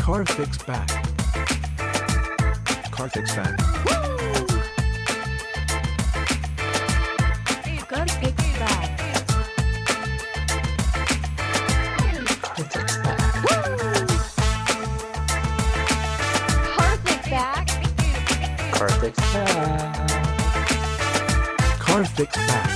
Car fix back. Car fix back. Car fix back. Car fix back. Car fix back. Car fix back.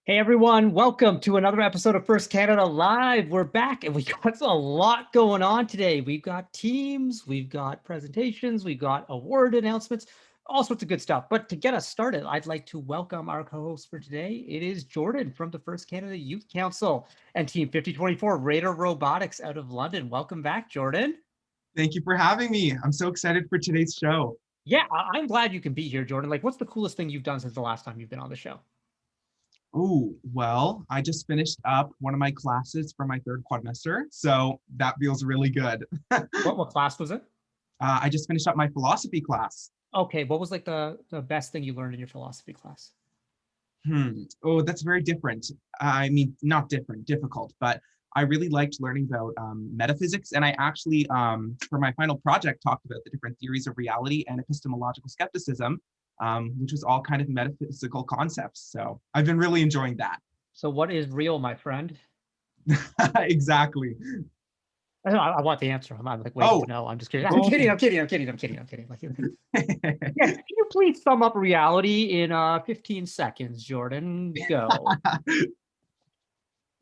Hey everyone, welcome to another episode of First Canada Live. We're back and we got a lot going on today. We've got teams, we've got presentations, we've got award announcements, all sorts of good stuff. But to get us started, I'd like to welcome our co-host for today. It is Jordan from the First Canada Youth Council and Team 5024 Radar Robotics out of London. Welcome back, Jordan. Thank you for having me. I'm so excited for today's show. Yeah, I'm glad you can be here, Jordan. Like, what's the coolest thing you've done since the last time you've been on the show? Oh, well, I just finished up one of my classes for my third quadrimester, so that feels really good. What class was it? I just finished up my philosophy class. Okay, what was like the best thing you learned in your philosophy class? Oh, that's very different. I mean, not different, difficult, but I really liked learning about metaphysics. And I actually, for my final project, talked about the different theories of reality and epistemological skepticism, which was all kind of metaphysical concepts. So I've been really enjoying that. So what is real, my friend? Exactly. I want the answer. I'm like waiting to know. I'm just kidding. I'm kidding. Like, yes, can you please sum up reality in 15 seconds, Jordan? Go.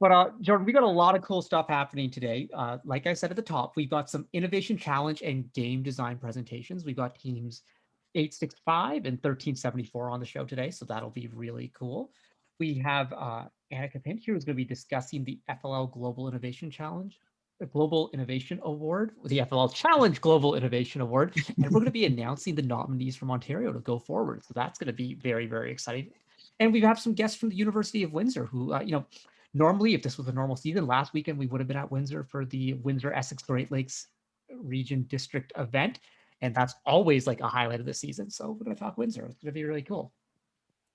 But Jordan, we got a lot of cool stuff happening today. Like I said at the top, we've got some innovation challenge and game design presentations. We've got teams 865 and 1374 on the show today, so that'll be really cool. We have Annika Pint here, who's going to be discussing the FLL Global Innovation Challenge, the Global Innovation Award, the FLL Challenge Global Innovation Award, and we're going to be announcing the nominees from Ontario to go forward. So that's going to be very, very exciting. And we have some guests from the University of Windsor who, normally, if this was a normal season, last weekend we would have been at Windsor for the Windsor Essex Great Lakes Region District event. And that's always like a highlight of the season. So we're going to talk Windsor. It's going to be really cool.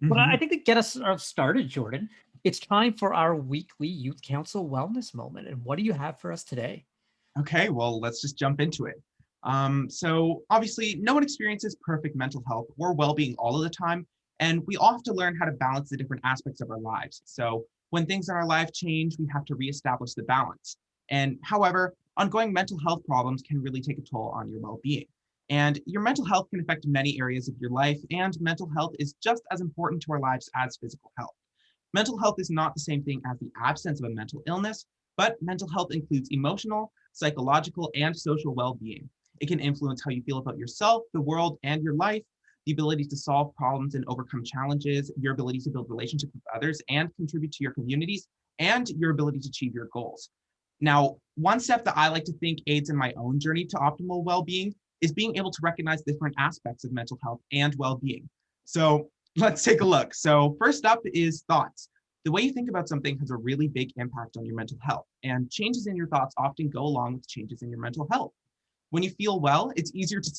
But I think to get us started, Jordan, it's time for our weekly Youth Council Wellness Moment. And what do you have for us today? Okay, well, let's just jump into it. So obviously, no one experiences perfect mental health or well-being all of the time. And we all have to learn how to balance the different aspects of our lives. So when things in our life change, we have to reestablish the balance. And however, ongoing mental health problems can really take a toll on your well-being. And your mental health can affect many areas of your life, and mental health is just as important to our lives as physical health. Mental health is not the same thing as the absence of a mental illness, but mental health includes emotional, psychological, and social well-being. It can influence how you feel about yourself, the world, and your life, the ability to solve problems and overcome challenges, your ability to build relationships with others and contribute to your communities, and your ability to achieve your goals. Now, one step that I like to think aids in my own journey to optimal well-being is being able to recognize different aspects of mental health and well-being. So let's take a look. So first up is thoughts. The way you think about something has a really big impact on your mental health, and changes in your thoughts often go along with changes in your mental health. When you feel well, it's easier to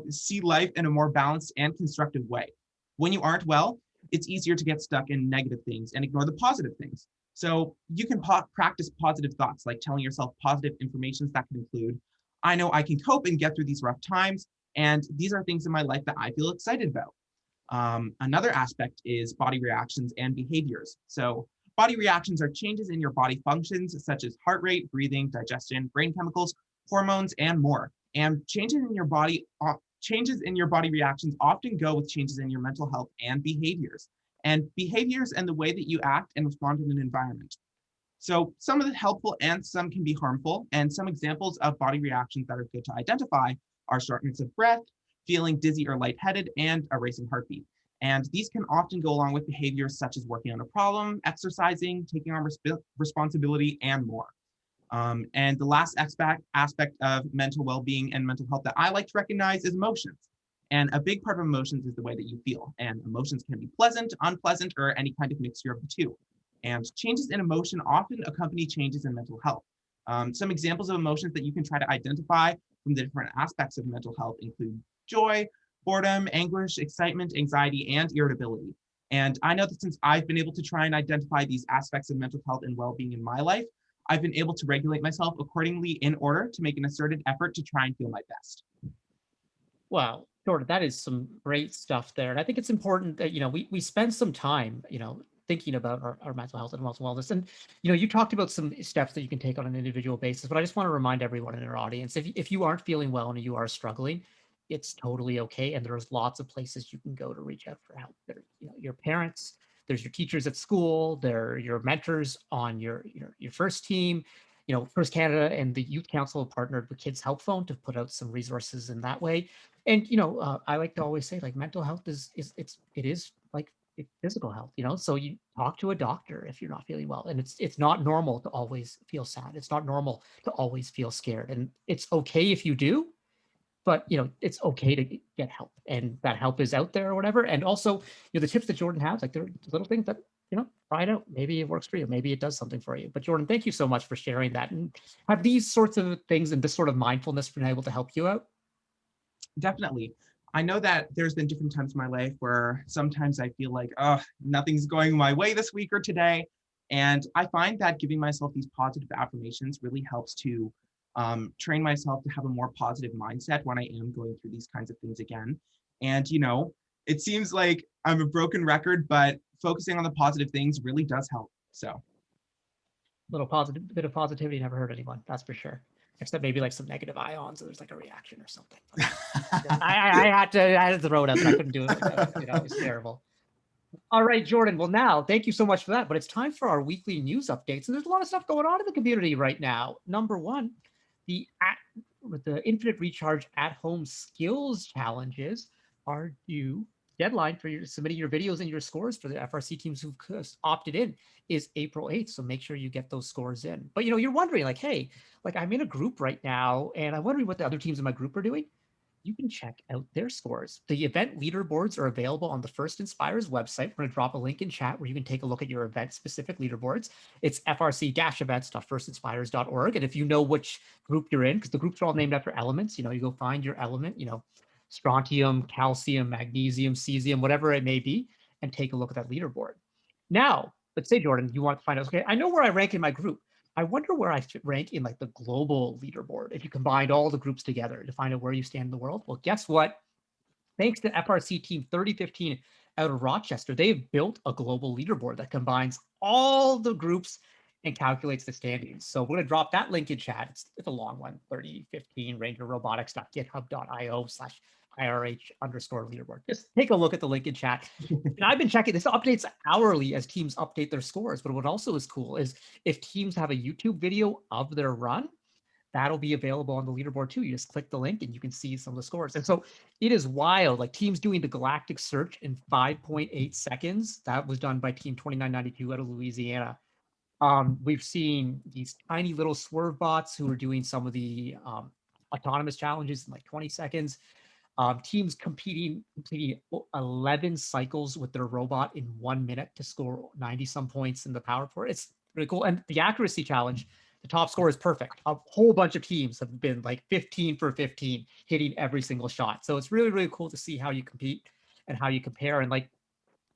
see life in a more balanced and constructive way. When you aren't well, it's easier to get stuck in negative things and ignore the positive things. So you can practice positive thoughts, like telling yourself positive affirmations that can include, I know I can cope and get through these rough times, and these are things in my life that I feel excited about. Another aspect is body reactions and behaviors. So body reactions are changes in your body functions, such as heart rate, breathing, digestion, brain chemicals, hormones, and more. And changes in your body reactions often go with changes in your mental health and behaviors and the way that you act and respond in an environment. So some of the helpful and some can be harmful, and some examples of body reactions that are good to identify are shortness of breath, feeling dizzy or lightheaded, and a racing heartbeat. And these can often go along with behaviors such as working on a problem, exercising, taking on responsibility, and more. And the last aspect of mental well-being and mental health that I like to recognize is emotions. And a big part of emotions is the way that you feel. And emotions can be pleasant, unpleasant, or any kind of mixture of the two. And changes in emotion often accompany changes in mental health. Some examples of emotions that you can try to identify from the different aspects of mental health include joy, boredom, anguish, excitement, anxiety, and irritability. And I know that since I've been able to try and identify these aspects of mental health and well-being in my life, I've been able to regulate myself accordingly in order to make an asserted effort to try and feel my best. Wow, Jordan, that is some great stuff there. And I think it's important that, we spend some time, thinking about our mental health and mental wellness. And, you talked about some steps that you can take on an individual basis, but I just want to remind everyone in our audience, if you aren't feeling well and you are struggling, it's totally okay. And there's lots of places you can go to reach out for help. There, your parents, there's your teachers at school, there are your mentors on your first team. First Canada and the Youth Council have partnered with Kids Help Phone to put out some resources in that way. And I like to always say, like, mental health it is like physical health. So you talk to a doctor if you're not feeling well, and it's not normal to always feel sad. It's not normal to always feel scared, and it's okay if you do, but it's okay to get help, and that help is out there or whatever. And also, the tips that Jordan has, like, they're little things that try it out. Maybe it works for you. Maybe it does something for you. But Jordan, thank you so much for sharing that. And have these sorts of things and this sort of mindfulness been able to help you out? Definitely. I know that there's been different times in my life where sometimes I feel like, oh, nothing's going my way this week or today. And I find that giving myself these positive affirmations really helps to train myself to have a more positive mindset when I am going through these kinds of things again. And, it seems like I'm a broken record, but focusing on the positive things really does help. So. Little bit of positivity never hurt anyone, that's for sure. Except maybe like some negative ions, so there's like a reaction or something. I had to throw it out there. I couldn't do it. It was terrible. All right, Jordan. Well, now, thank you so much for that. But it's time for our weekly news updates. And there's a lot of stuff going on in the community right now. Number one, with the Infinite Recharge at-home skills challenges are due. Deadline for submitting your videos and your scores for the FRC teams who've opted in is April 8th. So make sure you get those scores in. But you're wondering, like, hey, like, I'm in a group right now and I'm wondering what the other teams in my group are doing. You can check out their scores. The event leaderboards are available on the First Inspires website. We're going to drop a link in chat where you can take a look at your event-specific leaderboards. It's frc-events.firstinspires.org. And if you know which group you're in, because the groups are all named after elements, you go find your element, strontium, calcium, magnesium, cesium, whatever it may be, and take a look at that leaderboard. Now, let's say, Jordan, you want to find out, okay, I know where I rank in my group. I wonder where I should rank in like the global leaderboard if you combined all the groups together to find out where you stand in the world. Well, guess what? Thanks to FRC Team 3015 out of Rochester, they've built a global leaderboard that combines all the groups and calculates the standings. So we're going to drop that link in chat. It's a long one, 3015 rangerrobotics.github.io/IRH_leaderboard. Just take a look at the link in chat. And I've been checking this updates hourly as teams update their scores. But what also is cool is if teams have a YouTube video of their run, that'll be available on the leaderboard too. You just click the link and you can see some of the scores. And so it is wild. Like teams doing the galactic search in 5.8 seconds. That was done by Team 2992 out of Louisiana. We've seen these tiny little swerve bots who are doing some of the autonomous challenges in like 20 seconds. Teams completing 11 cycles with their robot in 1 minute to score 90 some points in the power port. It's really cool. And the accuracy challenge, the top score is perfect. A whole bunch of teams have been like 15 for 15, hitting every single shot. So it's really, really cool to see how you compete and how you compare. And like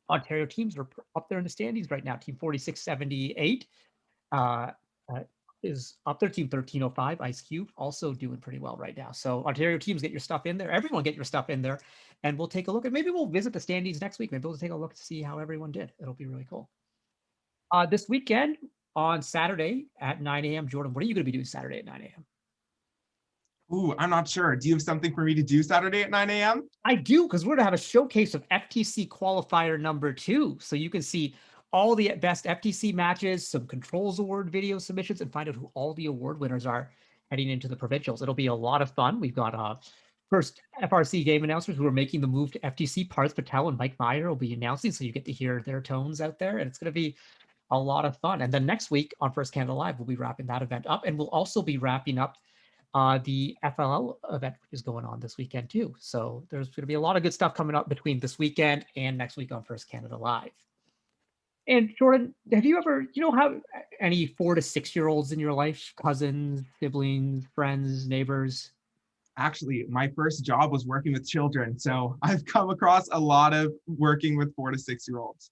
Ontario teams are up there in the standings right now. Team 4678 is up there. Team 1305, Ice Cube, also doing pretty well right now. So Ontario teams, get your stuff in there. Everyone get your stuff in there. And we'll take a look. And maybe we'll visit the standings next week. Maybe we'll take a look to see how everyone did. It'll be really cool. This weekend on Saturday at 9 a.m., Jordan, what are you going to be doing Saturday at 9 a.m.? Ooh, I'm not sure. Do you have something for me to do Saturday at 9 a.m.? I do, because we're going to have a showcase of FTC qualifier number 2. So you can see all the best FTC matches, some Controls Award video submissions, and find out who all the award winners are heading into the provincials. It'll be a lot of fun. We've got first FRC game announcers who are making the move to FTC. Parth Patel and Mike Meyer will be announcing, so you get to hear their tones out there, and it's going to be a lot of fun. And then next week on First Canada Live, we'll be wrapping that event up, and we'll also be wrapping up the FLL event, which is going on this weekend too. So there's going to be a lot of good stuff coming up between this weekend and next week on First Canada Live. And Jordan, have you ever, have any 4 to 6 year olds in your life, cousins, siblings, friends, neighbors? Actually, my first job was working with children. So I've come across a lot of working with 4 to 6-year-olds.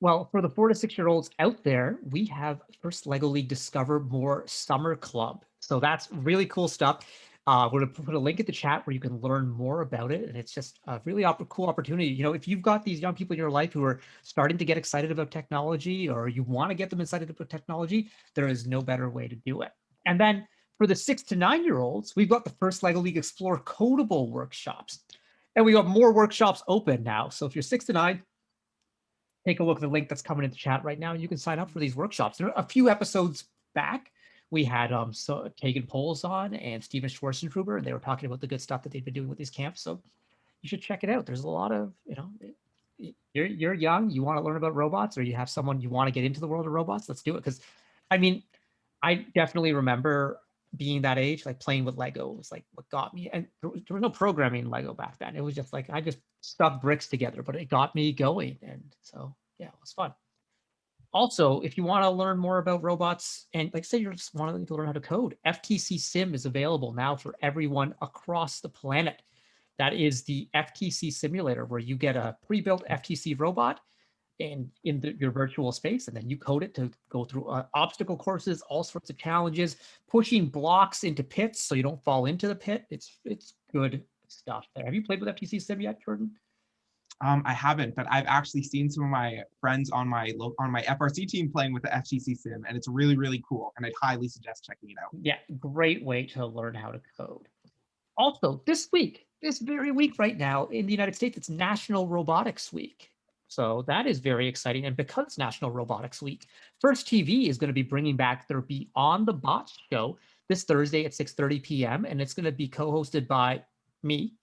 Well, for the 4 to 6-year-olds out there, we have First Lego League Discover More Summer Club. So that's really cool stuff. We're going to put a link in the chat where you can learn more about it. And it's just a really cool opportunity. You know, if you've got these young people in your life who are starting to get excited about technology, or you want to get them excited about technology, there is no better way to do it. And then for the 6 to 9-year-olds, we've got the First Lego League Explore Codable workshops. And we got more workshops open now. So if you're 6 to 9, take a look at the link that's coming in the chat right now. You can sign up for these workshops. There are a few episodes back. We had Tegan Poles on and Steven Schwarzenegger, and they were talking about the good stuff that they've been doing with these camps. So you should check it out. There's a lot of, you know, you're young, you want to learn about robots, or you have someone you want to get into the world of robots, let's do it. Because I mean, I definitely remember being that age, like playing with Lego was like what got me. And there was no programming in Lego back then. It was just like I just stuck bricks together, but it got me going. And so yeah, it was fun. Also, if you want to learn more about robots and like say you just want to learn how to code, Ftc Sim is available now for everyone across the planet. That is the Ftc Simulator, where you get a pre-built Ftc robot in your virtual space, and then you code it to go through obstacle courses, all sorts of challenges, pushing blocks into pits so you don't fall into the pit. It's good stuff there. Have you played with Ftc Sim yet, Jordan? I haven't, but I've actually seen some of my friends on my FRC team playing with the Ftc Sim, and it's really, really cool. And I'd highly suggest checking it out. Yeah, great way to learn how to code. Also, this very week right now in the United States, it's National Robotics Week. So that is very exciting. And because it's National Robotics Week, First TV is going to be bringing back their Beyond the Bots show this Thursday at 6:30 p.m. And it's going to be co-hosted by me,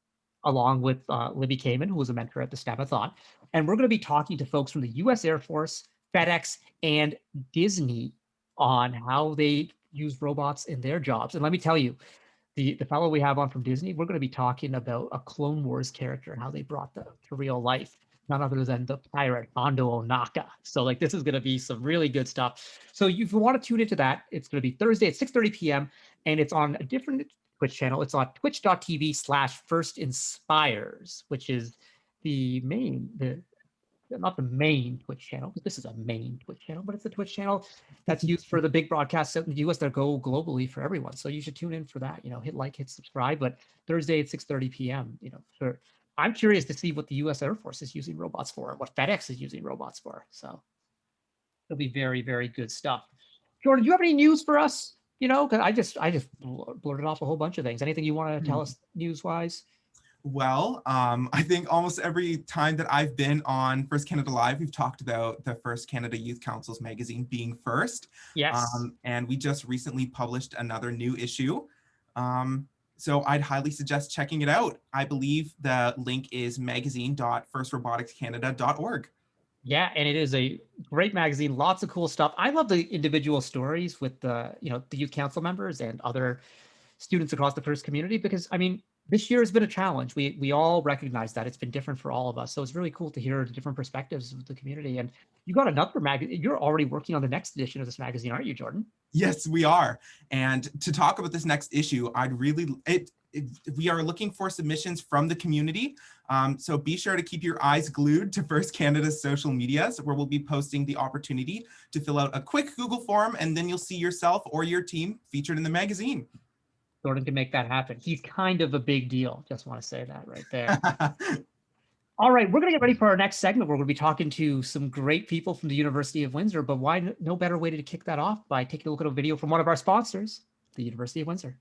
along with Libby Kamen, who was a mentor at the STEM-a-thon. And we're going to be talking to folks from the U.S. Air Force, FedEx, and Disney on how they use robots in their jobs. And let me tell you, the fellow we have on from Disney, we're going to be talking about a Clone Wars character and how they brought that to real life. None other than the pirate Hondo Ohnaka. So like this is going to be some really good stuff. So if you want to tune into that, it's going to be Thursday at 6:30 p.m. and it's on a different Twitch channel. It's on twitch.tv/firstinspires, which is the main, not the main Twitch channel, because this is a main Twitch channel, but it's a Twitch channel that's used for the big broadcasts out in the US that go globally for everyone. So you should tune in for that, you know, hit like, hit subscribe, but Thursday at 6:30 p.m., you know, I'm curious to see what the US Air Force is using robots for, and what FedEx is using robots for. So it'll be very, very good stuff. Jordan, do you have any news for us? You know, because I just blurted off a whole bunch of things. Anything you want to tell us news-wise? Well, I think almost every time that I've been on First Canada Live, we've talked about the First Canada Youth Council's magazine being first. Yes. And we just recently published another new issue. So I'd highly suggest checking it out. I believe the link is magazine.firstroboticscanada.org. Yeah, and it is a great magazine, lots of cool stuff. I love the individual stories with the, you know, the youth council members and other students across the FIRST community, because I mean, this year has been a challenge. We all recognize that it's been different for all of us. So it's really cool to hear the different perspectives of the community. And you got another magazine. You're already working on the next edition of this magazine, aren't you, Jordan? Yes, we are. And to talk about this next issue, we are looking for submissions from the community. So be sure to keep your eyes glued to First Canada's social medias, where we'll be posting the opportunity to fill out a quick Google form, and then you'll see yourself or your team featured in the magazine. Jordan can make that happen. He's kind of a big deal. Just want to say that right there. All right, we're going to get ready for our next segment. We're going to be talking to some great people from the University of Windsor, but why no better way to kick that off by taking a look at a video from one of our sponsors, the University of Windsor.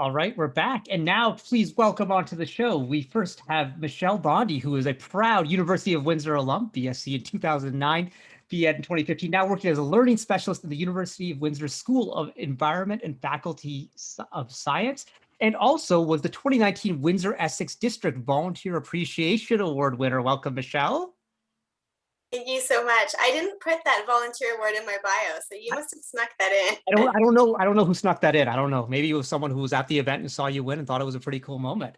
All right, we're back. And now please welcome onto the show. We first have Michelle Bondi, who is a proud University of Windsor alum, BSc in 2009, BEd in 2015, now working as a learning specialist in the University of Windsor School of Environment and Faculty of Science, and also was the 2019 Windsor Essex District Volunteer Appreciation Award winner. Welcome, Michelle. Thank you so much. I didn't put that volunteer award in my bio, so you must have snuck that in. I don't know who snuck that in. I don't know. Maybe it was someone who was at the event and saw you win and thought it was a pretty cool moment.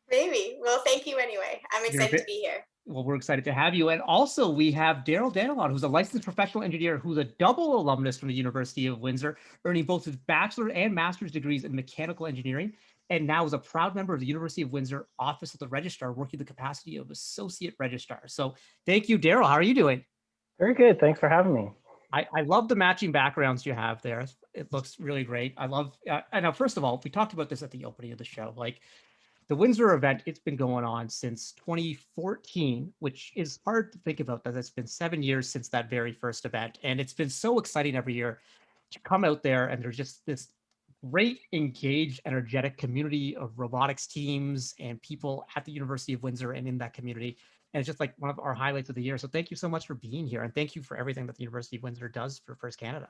Maybe. Well, thank you anyway. I'm You're excited to be here. Well, we're excited to have you. And also we have Daryl Danalot, who's a licensed professional engineer who's a double alumnus from the University of Windsor, earning both his bachelor and master's degrees in mechanical engineering, and now is a proud member of the University of Windsor Office of the Registrar, working the capacity of associate registrar. So thank you, Daryl. How are you doing? Very good. Thanks for having me. I love the matching backgrounds you have there. It looks really great. I love, I know, first of all, we talked about this at the opening of the show, like the Windsor event, it's been going on since 2014, which is hard to think about that it's been 7 years since that very first event. And it's been so exciting every year to come out there, and there's just this great, engaged, energetic community of robotics teams and people at the University of Windsor and in that community. And it's just like one of our highlights of the year. So thank you so much for being here. And thank you for everything that the University of Windsor does for First Canada.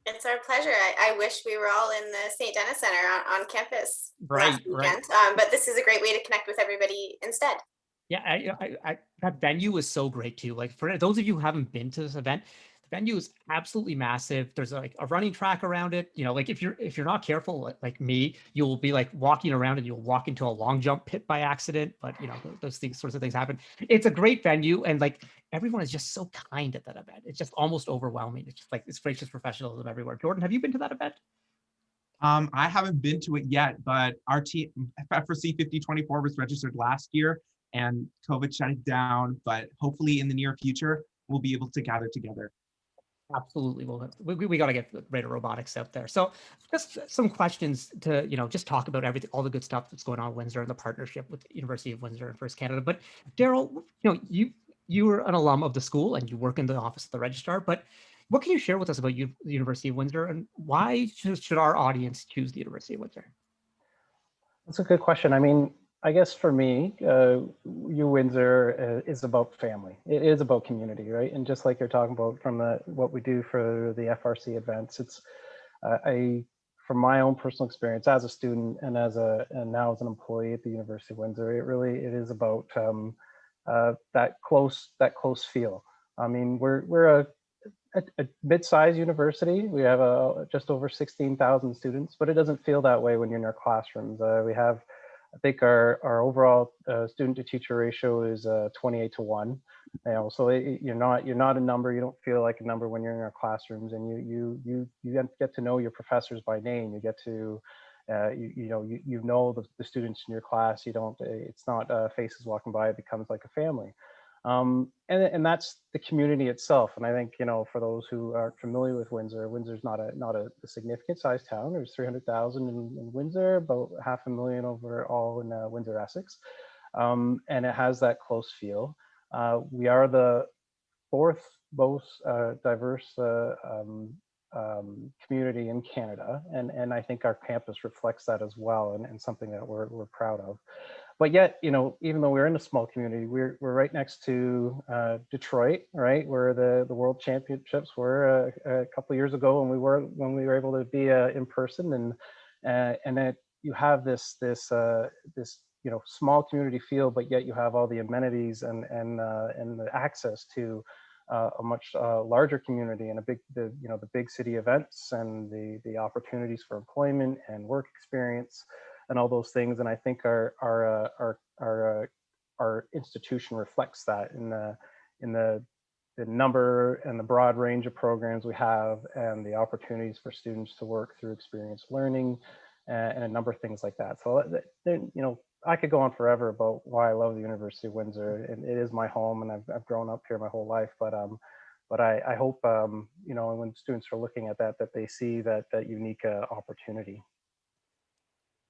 It's our pleasure. I wish we were all in the St. Denis Center on campus last weekend, but this is a great way to connect with everybody instead. Yeah, that venue is so great too. Like for those of you who haven't been to this event, the venue is absolutely massive. There's like a running track around it. You know, like if you're not careful, like me, you'll be like walking around and you'll walk into a long jump pit by accident. But you know, those things, sorts of things happen. It's a great venue, and like everyone is just so kind at that event. It's just almost overwhelming. It's just like it's gracious professionalism everywhere. Jordan, have you been to that event? I haven't been to it yet, but our team, FRC 5024, was registered last year, and COVID shut it down. But hopefully, in the near future, we'll be able to gather together. Absolutely. Well, we got to get Radar Robotics out there. So just some questions to, just talk about everything, all the good stuff that's going on in Windsor and the partnership with the University of Windsor and First Canada. But Daryl, you were an alum of the school and you work in the Office of the Registrar, but what can you share with us about the University of Windsor, and why should our audience choose the University of Windsor? That's a good question. I mean, I guess for me, Windsor is about family. It is about community, right? And just like you're talking about from what we do for the FRC events, it's from my own personal experience as a student and now as an employee at the University of Windsor, it is about that close feel. I mean, we're a mid-sized university. We have just over 16,000 students, but it doesn't feel that way when you're in our classrooms. We have, I think our overall student to teacher ratio is 28-1. So you're not a number. You don't feel like a number when you're in our classrooms, and you get to know your professors by name. You get to you know the students in your class. It's not faces walking by. It becomes like a family. And that's the community itself. And I think, for those who aren't familiar with Windsor, Windsor's not a significant sized town. There's 300,000 in Windsor, about 500,000 overall in Windsor, Essex. And it has that close feel. We are the fourth most diverse community in Canada. And I think our campus reflects that as well, and something that we're proud of. But yet, even though we're in a small community, we're right next to Detroit, right? Where the World Championships were a couple of years ago, when we were able to be in person, and that you have this small community feel, but yet you have all the amenities and the access to a much larger community and the big city events and the opportunities for employment and work experience and all those things. And I think our institution reflects that in the number and the broad range of programs we have, and the opportunities for students to work through experience learning and a number of things like that. So I could go on forever about why I love the University of Windsor, and it is my home, and I've grown up here my whole life. But I hope when students are looking at that they see that unique opportunity.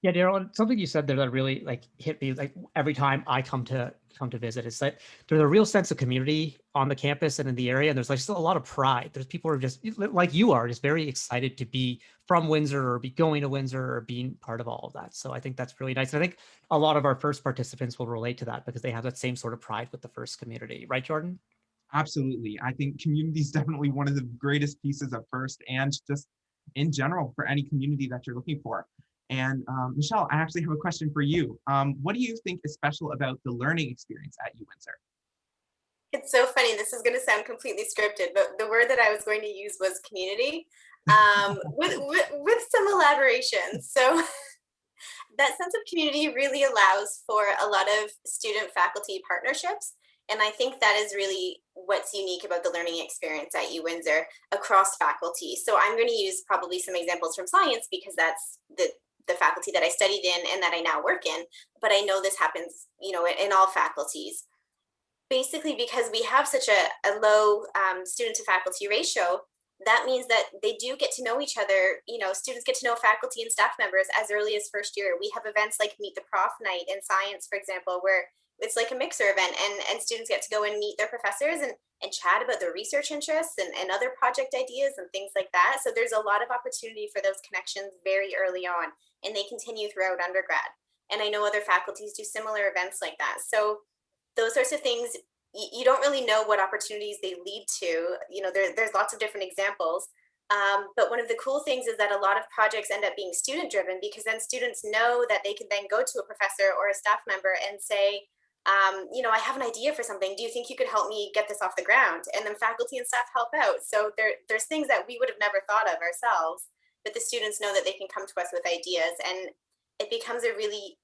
Yeah, Daryl, and something you said there that really like hit me like every time I come to visit is that there's a real sense of community on the campus and in the area. And there's like still a lot of pride. There's people who are just like you are just very excited to be from Windsor or be going to Windsor or being part of all of that. So I think that's really nice. And I think a lot of our first participants will relate to that because they have that same sort of pride with the first community, right, Jordan? Absolutely. I think community is definitely one of the greatest pieces of FIRST and just in general for any community that you're looking for. And Michelle, I actually have a question for you. What do you think is special about the learning experience at Uwindsor? It's so funny. This is going to sound completely scripted, but the word that I was going to use was community, with some elaboration. So that sense of community really allows for a lot of student-faculty partnerships. And I think that is really what's unique about the learning experience at Uwindsor across faculty. So I'm going to use probably some examples from science because that's the faculty that I studied in and that I now work in. But I know this happens, in all faculties. Basically, because we have such a low student to faculty ratio, that means that they do get to know each other. Students get to know faculty and staff members as early as first year. We have events like Meet the Prof Night in science, for example, where it's like a mixer event and students get to go and meet their professors and chat about their research interests and other project ideas and things like that. So there's a lot of opportunity for those connections very early on, and they continue throughout undergrad. And I know other faculties do similar events like that. So those sorts of things, you don't really know what opportunities they lead to. There's lots of different examples. But one of the cool things is that a lot of projects end up being student driven because then students know that they can then go to a professor or a staff member and say, I have an idea for something. Do you think you could help me get this off the ground? And then faculty and staff help out. So there's things that we would have never thought of ourselves, but the students know that they can come to us with ideas, and it becomes a really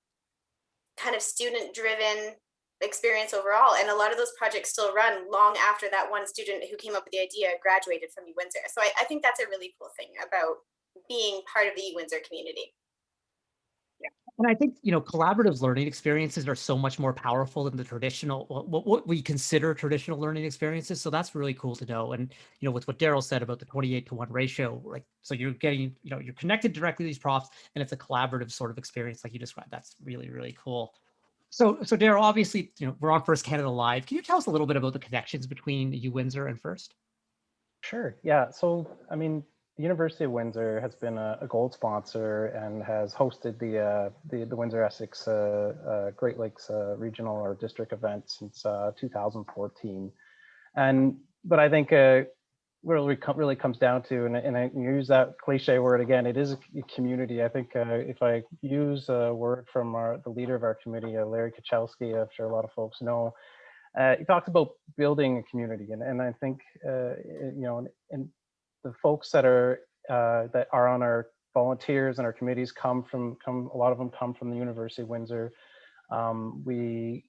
kind of student-driven experience overall. And a lot of those projects still run long after that one student who came up with the idea graduated from Uwindsor. So I think that's a really cool thing about being part of the Uwindsor community. And I think, collaborative learning experiences are so much more powerful than the traditional, what we consider traditional learning experiences. So that's really cool to know. And, with what Daryl said about the 28-to-1 ratio, like, so you're getting, you're connected directly to these profs and it's a collaborative sort of experience like you described. That's really, really cool. So Daryl, obviously, we're on First Canada Live. Can you tell us a little bit about the connections between Uwindsor and First? Sure. Yeah. So, I mean, the University of Windsor has been a gold sponsor and has hosted the Windsor Essex Great Lakes regional or district event since 2014. But I think really comes down to, and I use that cliche word again, it is a community. I think if I use a word from the leader of our committee, Larry Kachowski, I'm sure a lot of folks know, he talks about building a community, and I think and the folks that are on our volunteers and our committees a lot of them come from the University of Windsor. We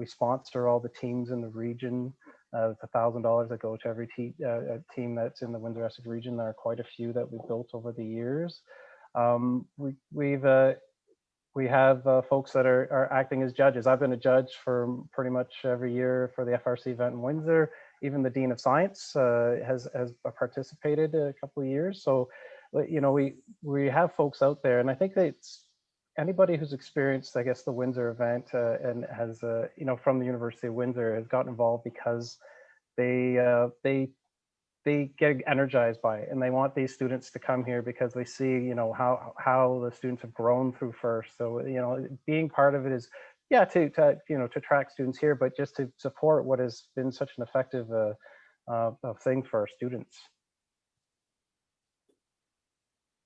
sponsor all the teams in the region. It's $1,000 that go to every team that's in the Windsor Essex region. There are quite a few that we've built over the years. We have folks that are acting as judges. I've been a judge for pretty much every year for the FRC event in Windsor. Even the Dean of Science has participated a couple of years. So, we have folks out there, and I think that it's anybody who's experienced, I guess, the Windsor event and has, from the University of Windsor has gotten involved because they get energized by it, and they want these students to come here because they see, how the students have grown through First. So, being part of it is, to attract students here, but just to support what has been such an effective thing for our students.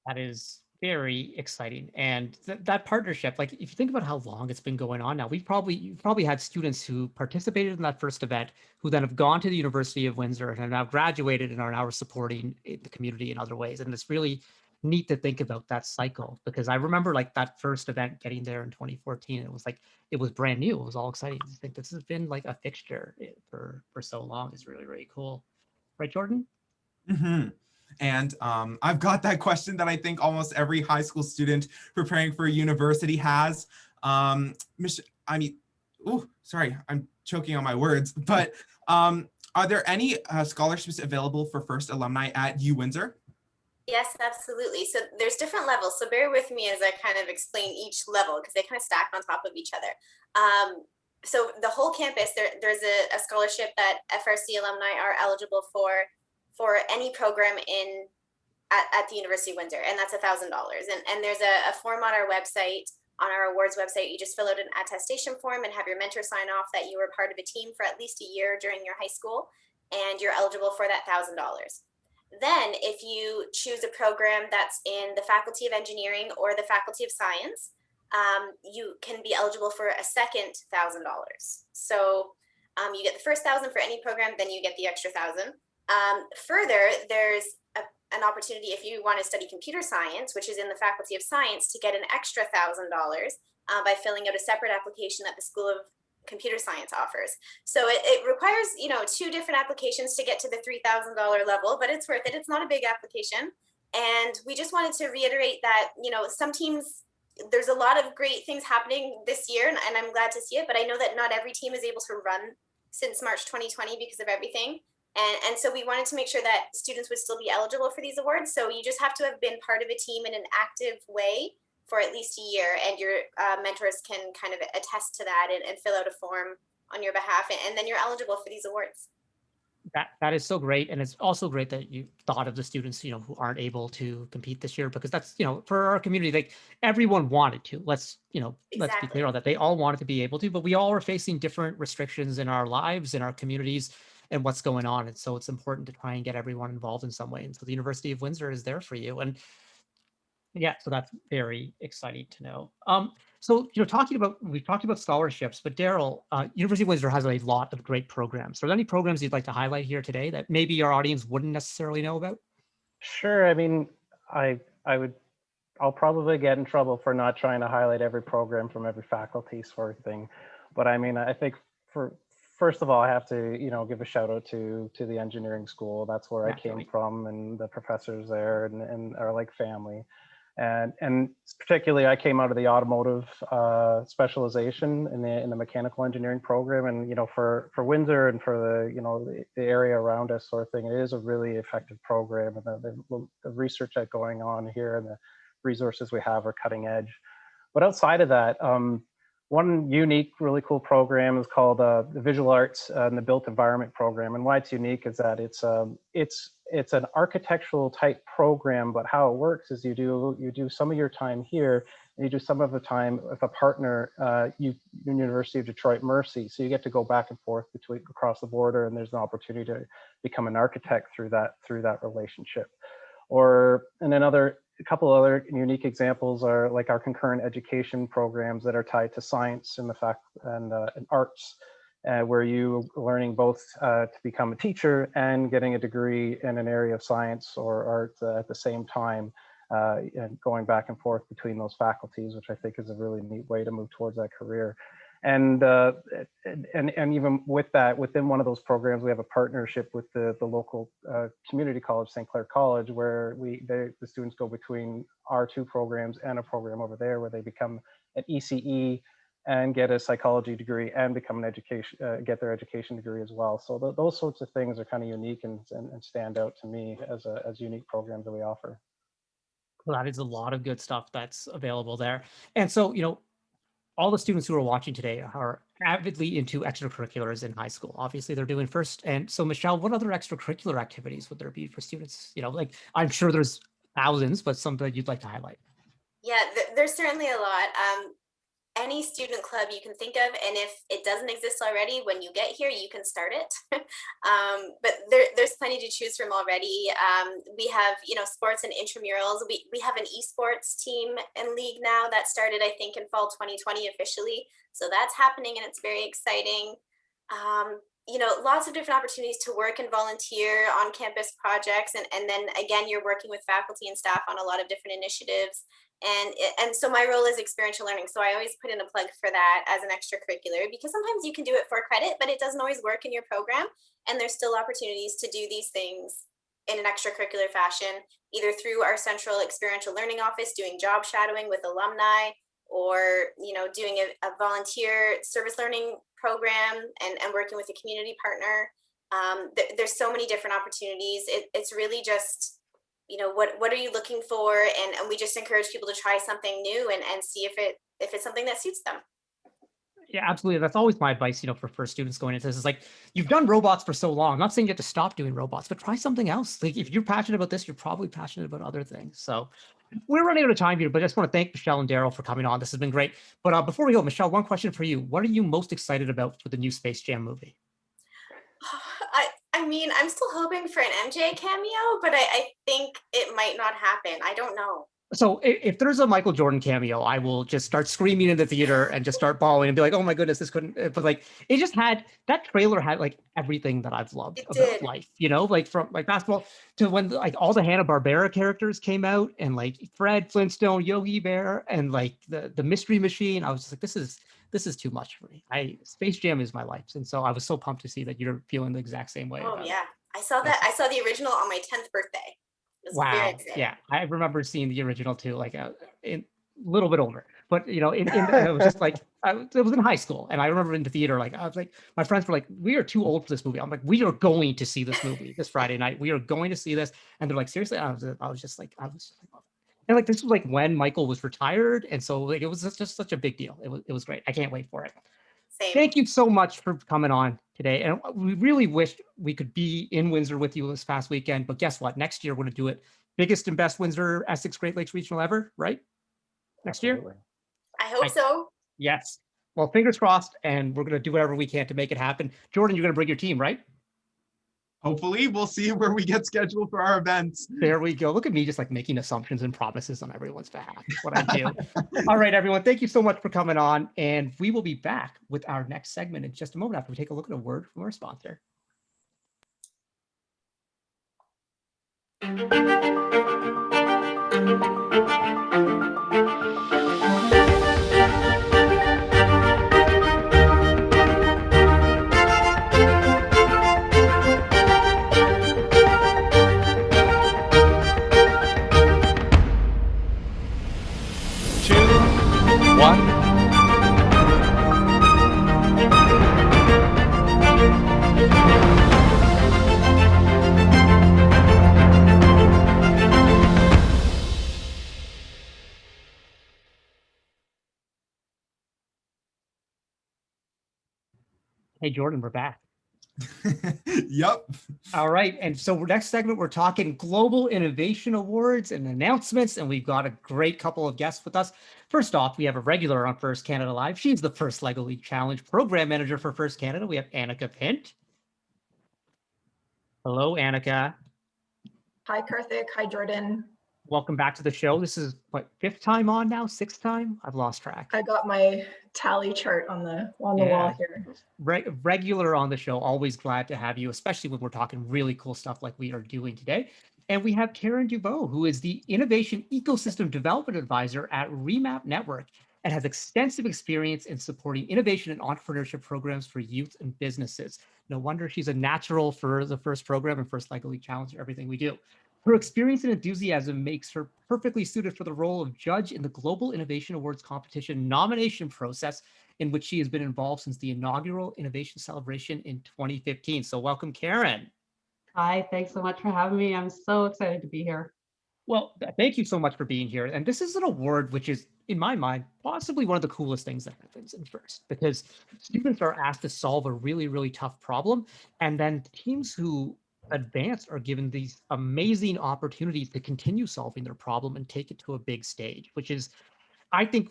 That is very exciting. And that partnership, like if you think about how long it's been going on now, you've probably had students who participated in that first event who then have gone to the University of Windsor and have now graduated and are now supporting the community in other ways. And it's really neat to think about that cycle, because I remember like that first event getting there in 2014. It was brand new. It was all exciting. I think this has been like a fixture for so long. It's really, really cool. Right, Jordan? Mm-hmm. And I've got that question that I think almost every high school student preparing for a university has. Sorry, I'm choking on my words, but are there any scholarships available for First alumni at Uwindsor? Yes, absolutely. So there's different levels. So bear with me as I kind of explain each level because they kind of stack on top of each other. So the whole campus, there's a scholarship that FRC alumni are eligible for any program at the University of Windsor, and that's $1,000. And there's a form on our website, on our awards website. You just fill out an attestation form and have your mentor sign off that you were part of a team for at least a year during your high school, and you're eligible for that $1,000. Then, if you choose a program that's in the Faculty of Engineering or the Faculty of Science, you can be eligible for a second $1,000. So you get the first 1,000 for any program, then you get the extra 1,000. Further, there's an opportunity if you want to study computer science, which is in the Faculty of Science, to get an extra $1,000 by filling out a separate application that the School of Computer Science offers. So it requires, two different applications to get to the $3,000 level, but it's worth it. It's not a big application. And we just wanted to reiterate that, some teams, there's a lot of great things happening this year, and I'm glad to see it, but I know that not every team is able to run since March 2020 because of everything. And so we wanted to make sure that students would still be eligible for these awards. So you just have to have been part of a team in an active way for at least a year, and your mentors can kind of attest to that and fill out a form on your behalf, and then you're eligible for these awards. That is so great, and it's also great that you thought of the students who aren't able to compete this year, because that's for our community, like everyone wanted to. Let's let's be clear on that. They all wanted to be able to, but we all are facing different restrictions in our lives, in our communities, and what's going on. And so it's important to try and get everyone involved in some way. And so the University of Windsor is there for you. And yeah, so that's very exciting to know. So we've talked about scholarships, but Daryl, University of Windsor has a lot of great programs. Are there any programs you'd like to highlight here today that maybe our audience wouldn't necessarily know about? Sure. I mean, I'll probably get in trouble for not trying to highlight every program from every faculty sort of thing. But I mean, I think first of all, I have to, give a shout out to the engineering school. That's where I came from, and the professors there and are like family. And particularly, I came out of the automotive specialization in the mechanical engineering program, and for Windsor and for the area around us sort of thing, it is a really effective program, and the research that's going on here and the resources we have are cutting edge. But outside of that, one unique, really cool program is called the Visual Arts and the Built Environment Program. And why it's unique is that it's an architectural type program, but how it works is you do some of your time here, and you do some of the time with a partner, University of Detroit Mercy. So you get to go back and forth across the border, and there's an opportunity to become an architect through that relationship. And a couple other unique examples are like our concurrent education programs that are tied to science and arts, where you are learning both to become a teacher and getting a degree in an area of science or art at the same time, and going back and forth between those faculties, which I think is a really neat way to move towards that career. And even with that, within one of those programs, we have a partnership with the local community college, St. Clair College, where the students go between our two programs and a program over there where they become an ECE and get a psychology degree and become get their education degree as well. So those sorts of things are kind of unique and stand out to me as unique programs that we offer. Well, that is a lot of good stuff that's available there. And so, all the students who are watching today are avidly into extracurriculars in high school. Obviously, they're doing first. And so, Michelle, what other extracurricular activities would there be for students? Like I'm sure there's thousands, but some that you'd like to highlight. Yeah, there's certainly a lot. Any student club you can think of, and if it doesn't exist already, when you get here, you can start it. But there's plenty to choose from already. We have, sports and intramurals. We have an esports team and league now that started, I think, in fall 2020 officially. So that's happening, and it's very exciting. Lots of different opportunities to work and volunteer on campus projects. And then again, you're working with faculty and staff on a lot of different initiatives. And so my role is experiential learning. So I always put in a plug for that as an extracurricular, because sometimes you can do it for credit, but it doesn't always work in your program. And there's still opportunities to do these things in an extracurricular fashion, either through our central experiential learning office, doing job shadowing with alumni, or doing a volunteer service learning program and working with a community partner. There's so many different opportunities. It's really just what are you looking for? And we just encourage people to try something new and see if it's something that suits them. Yeah, absolutely. That's always my advice, for first students going into this is like, you've done robots for so long. I'm not saying you have to stop doing robots, but try something else. Like if you're passionate about this, you're probably passionate about other things. So we're running out of time here, but I just want to thank Michelle and Daryl for coming on. This has been great. But before we go, Michelle, one question for you. What are you most excited about for the new Space Jam movie? I mean, I'm still hoping for an MJ cameo, but I think it might not happen. I don't know. So if there's a Michael Jordan cameo, I will just start screaming in the theater and just start bawling and be like, oh my goodness, this couldn't, but like, it just had, that trailer had like everything that I've loved It about did. life, like from like basketball to when like all the Hanna-Barbera characters came out and like Fred Flintstone, Yogi Bear, and like the Mystery Machine. I was just like, this is too much for me. Space Jam is my life. And so I was so pumped to see that you're feeling the exact same way. Oh about yeah. it. I saw that. I saw the original on my 10th birthday. It was very Wow. exciting. Yeah, I remember seeing the original too, like in a little bit older, but it was just like it was in high school, and I remember in the theater, like I was like, my friends were like, "We are too old for this movie." I'm like, "We are going to see this movie this Friday night. We are going to see this," and they're like, "Seriously?" I was just like, oh. And like this was like when Michael was retired, and so like it was just such a big deal. It was great. I can't wait for it. Same. Thank you so much for coming on today. And we really wished we could be in Windsor with you this past weekend, but guess what? Next year, we're going to do it. Biggest and best Windsor Essex Great Lakes Regional ever, right? Next Absolutely. year? I hope so. Yes. Well, fingers crossed, and we're going to do whatever we can to make it happen. Jordan, you're going to bring your team, right? Hopefully, we'll see where we get scheduled for our events. There we go. Look at me just like making assumptions and promises on everyone's behalf. That's what I do. All right, everyone. Thank you so much for coming on. And we will be back with our next segment in just a moment after we take a look at a word from our sponsor. Hey, Jordan, we're back. Yep. All right. And so next segment, we're talking Global Innovation Awards and announcements. And we've got a great couple of guests with us. First off, we have a regular on First Canada Live. She's the First Lego League Challenge Program Manager for First Canada. We have Annika Pint. Hello, Annika. Hi, Karthik. Hi, Jordan. Welcome back to the show. This is what, fifth time on now? Sixth time? I've lost track. I got my tally chart on the wall here. Regular on the show. Always glad to have you, especially when we're talking really cool stuff like we are doing today. And we have Karen Duveau, who is the Innovation Ecosystem Development Advisor at Remap Network and has extensive experience in supporting innovation and entrepreneurship programs for youth and businesses. No wonder she's a natural for the first program and First Lego League Challenge, everything we do. Her experience and enthusiasm makes her perfectly suited for the role of judge in the Global Innovation Awards competition nomination process, in which she has been involved since the inaugural innovation celebration in 2015. So welcome, Karen. Hi, thanks so much for having me. I'm so excited to be here. Well, thank you so much for being here. And this is an award which is, in my mind, possibly one of the coolest things that happens in FIRST, because students are asked to solve a really, really tough problem. And then teams who advance are given these amazing opportunities to continue solving their problem and take it to a big stage, which is, I think,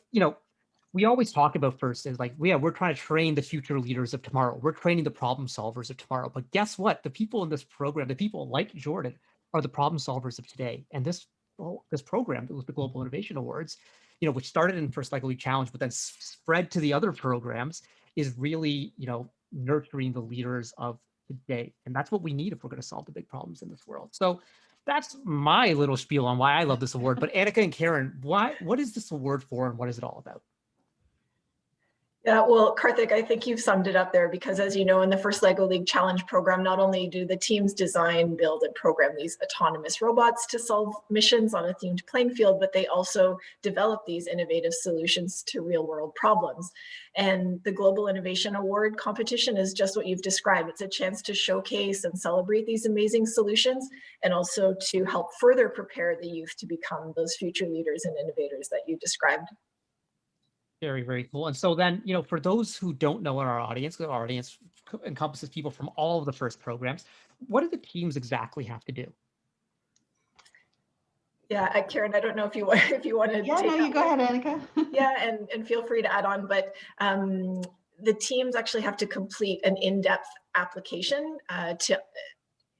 we always talk about FIRST as like, we're trying to train the future leaders of tomorrow. We're training the problem solvers of tomorrow. But guess what? The people in this program, the people like Jordan, are the problem solvers of today. And this program, it was the Global Innovation Awards, which started in First Lego League Challenge, but then spread to the other programs, is really, nurturing the leaders of today. And that's what we need if we're going to solve the big problems in this world. So that's my little spiel on why I love this award. But Annika and Karen, what is this award for and what is it all about? Yeah, well, Karthik, I think you've summed it up there because, as you know, in the first LEGO League Challenge program, not only do the teams design, build, and program these autonomous robots to solve missions on a themed playing field, but they also develop these innovative solutions to real-world problems. And the Global Innovation Award competition is just what you've described. It's a chance to showcase and celebrate these amazing solutions, and also to help further prepare the youth to become those future leaders and innovators that you described. Very, very cool. And so then, for those who don't know in our audience encompasses people from all of the first programs. What do the teams exactly have to do? Yeah, Karen, I don't know if you want to. Yeah, no, you go ahead, Annika. Yeah, and feel free to add on, but the teams actually have to complete an in-depth application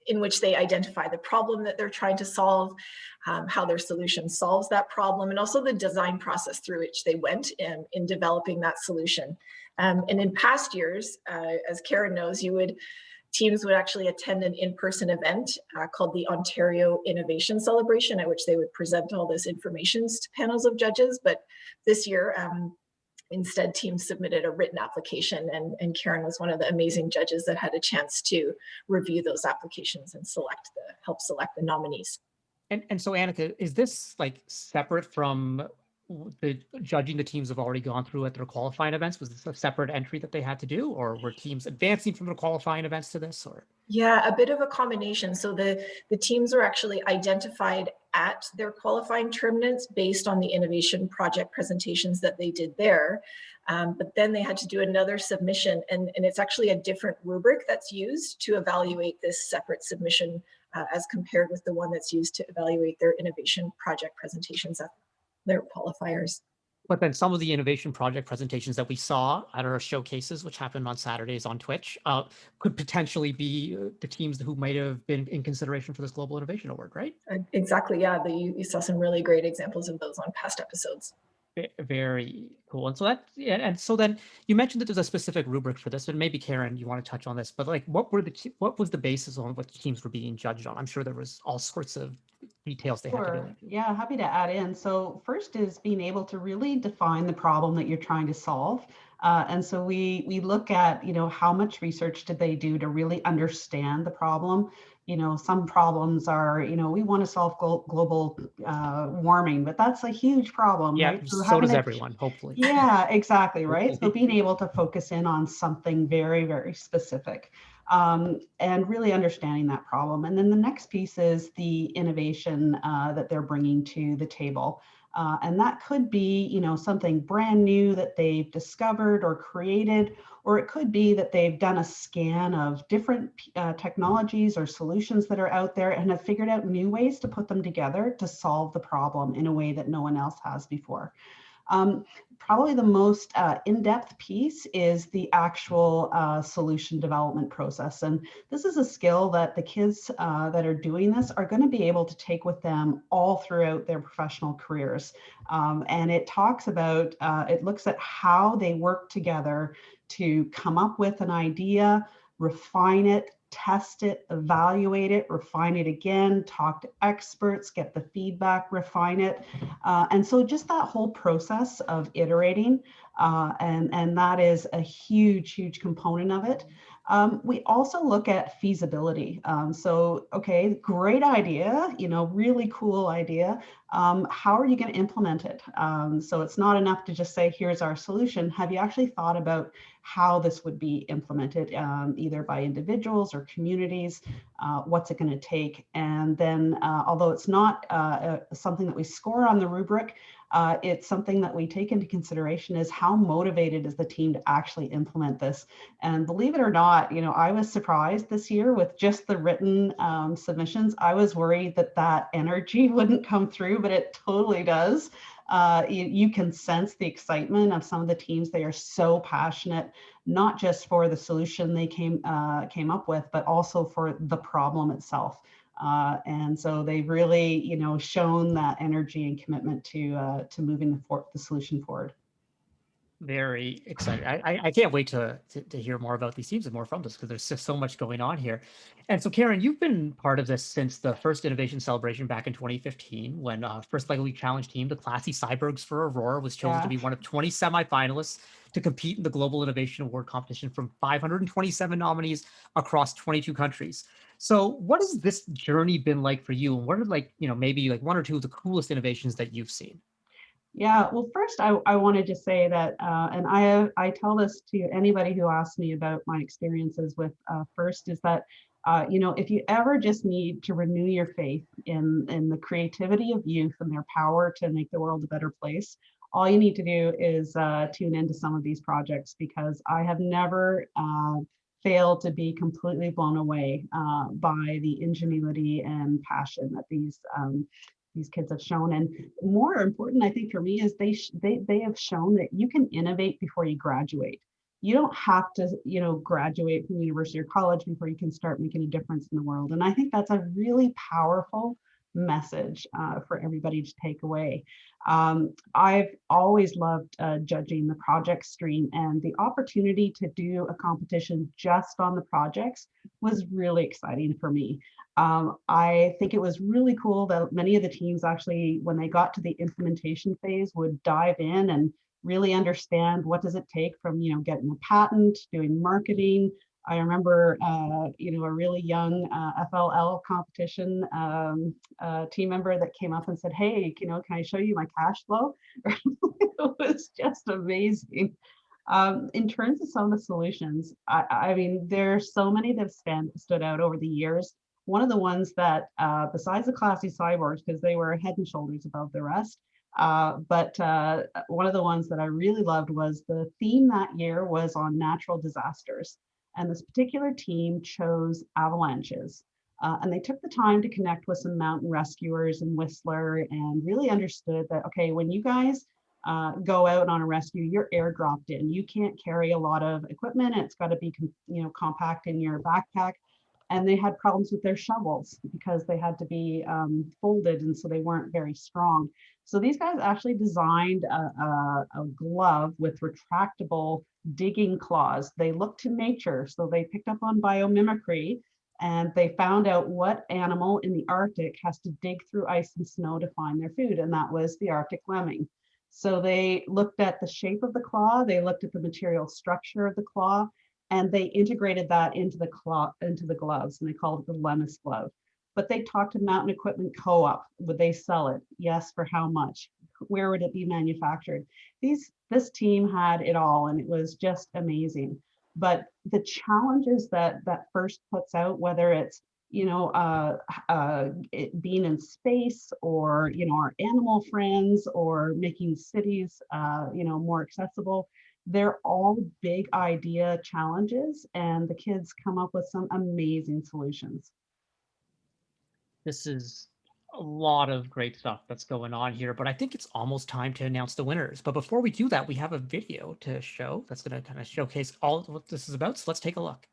in which they identify the problem that they're trying to solve, how their solution solves that problem, and also the design process through which they went in developing that solution. And in past years, as Karen knows, teams would actually attend an in-person event called the Ontario Innovation Celebration, at which they would present all this information to panels of judges. But this year, instead, teams submitted a written application, and Karen was one of the amazing judges that had a chance to review those applications and help select the nominees. And so, Annika, is this like separate from the judging the teams have already gone through at their qualifying events? Was this a separate entry that they had to do, or were teams advancing from their qualifying events to this? Or yeah, a bit of a combination. So the teams were actually identified at their qualifying tournaments based on the innovation project presentations that they did there. But then they had to do another submission, and it's actually a different rubric that's used to evaluate this separate submission as compared with the one that's used to evaluate their innovation project presentations at their qualifiers. But then some of the innovation project presentations that we saw at our showcases, which happened on Saturdays on Twitch, could potentially be the teams who might have been in consideration for this Global Innovation Award, right? Exactly, yeah. You saw some really great examples of those on past episodes. Very cool. And so and so then you mentioned that there's a specific rubric for this, and maybe Karen, you want to touch on this, but like what was the basis on what teams were being judged on? I'm sure there was all sorts of details they had to go into. Yeah, happy to add in. So first is being able to really define the problem that you're trying to solve. And so we look at, how much research did they do to really understand the problem? Some problems are, we want to solve global warming, but that's a huge problem, yeah, right? So does everyone, hopefully. Yeah, exactly, right? So being able to focus in on something very, very specific. And really understanding that problem. And then the next piece is the innovation that they're bringing to the table. And that could be, something brand new that they've discovered or created, or it could be that they've done a scan of different technologies or solutions that are out there and have figured out new ways to put them together to solve the problem in a way that no one else has before. Probably the most in-depth piece is the actual solution development process. And this is a skill that the kids that are doing this are going to be able to take with them all throughout their professional careers. And it talks about, it looks at how they work together to come up with an idea, refine it, test it, evaluate it, refine it again, talk to experts, get the feedback, refine it. And so just that whole process of iterating, and that is a huge, huge component of it. We also look at feasibility. So, okay, great idea, really cool idea. How are you going to implement it? So it's not enough to just say, here's our solution. Have you actually thought about how this would be implemented, either by individuals or communities? What's it going to take? And then, although it's not something that we score on the rubric, it's something that we take into consideration is how motivated is the team to actually implement this. And believe it or not, I was surprised this year with just the written submissions. I was worried that energy wouldn't come through, but it totally does. You can sense the excitement of some of the teams. They are so passionate, not just for the solution they came up with, but also for the problem itself. And so they've really, shown that energy and commitment to moving the solution forward. Very excited. I can't wait to hear more about these teams and more from this, because there's just so much going on here. And so, Karen, you've been part of this since the first innovation celebration back in 2015, when first Lego League Challenge team, the Classy Cyborgs for Aurora, was chosen to be one of 20 semifinalists to compete in the Global Innovation Award competition from 527 nominees across 22 countries. So what has this journey been like for you? And what are, like, maybe like one or two of the coolest innovations that you've seen? Yeah, well, first I wanted to say that, and I tell this to anybody who asks me about my experiences with FIRST, is that, if you ever just need to renew your faith in the creativity of youth and their power to make the world a better place, all you need to do is tune into some of these projects, because I have never failed to be completely blown away by the ingenuity and passion that these kids have shown. And more important, I think, for me, is they have shown that you can innovate before you graduate. You don't have to, graduate from university or college before you can start making a difference in the world. And I think that's a really powerful message for everybody to take away. I've always loved judging the project stream, and the opportunity to do a competition just on the projects was really exciting for me. I think it was really cool that many of the teams actually, when they got to the implementation phase, would dive in and really understand what does it take from, getting a patent, doing marketing. I remember, a really young FLL competition team member that came up and said, "Hey, can I show you my cash flow?" It was just amazing. In terms of some of the solutions, I mean, there's so many that have stood out over the years. One of the ones that, besides the Classy Cyborgs, because they were head and shoulders above the rest, but one of the ones that I really loved was the theme that year was on natural disasters. And this particular team chose avalanches. And they took the time to connect with some mountain rescuers in Whistler, and really understood that, okay, when you guys go out on a rescue, you're airdropped in. You can't carry a lot of equipment. It's got to be, compact in your backpack. And they had problems with their shovels because they had to be folded, and so they weren't very strong. So these guys actually designed a glove with retractable digging claws. They looked to nature, so they picked up on biomimicry, and they found out what animal in the Arctic has to dig through ice and snow to find their food, and that was the Arctic lemming. So they looked at the shape of the claw, they looked at the material structure of the claw, and they integrated that into the gloves, and they called it the Lemmis glove. But they talked to Mountain Equipment Co-op. Would they sell it? Yes. For how much? Where would it be manufactured? This team had it all, and it was just amazing. But the challenges that FIRST puts out, whether it's it being in space, or our animal friends, or making cities more accessible, they're all big idea challenges, and the kids come up with some amazing solutions. This is a lot of great stuff that's going on here, but I think it's almost time to announce the winners. But before we do that, we have a video to show that's going to kind of showcase all of what this is about. So let's take a look.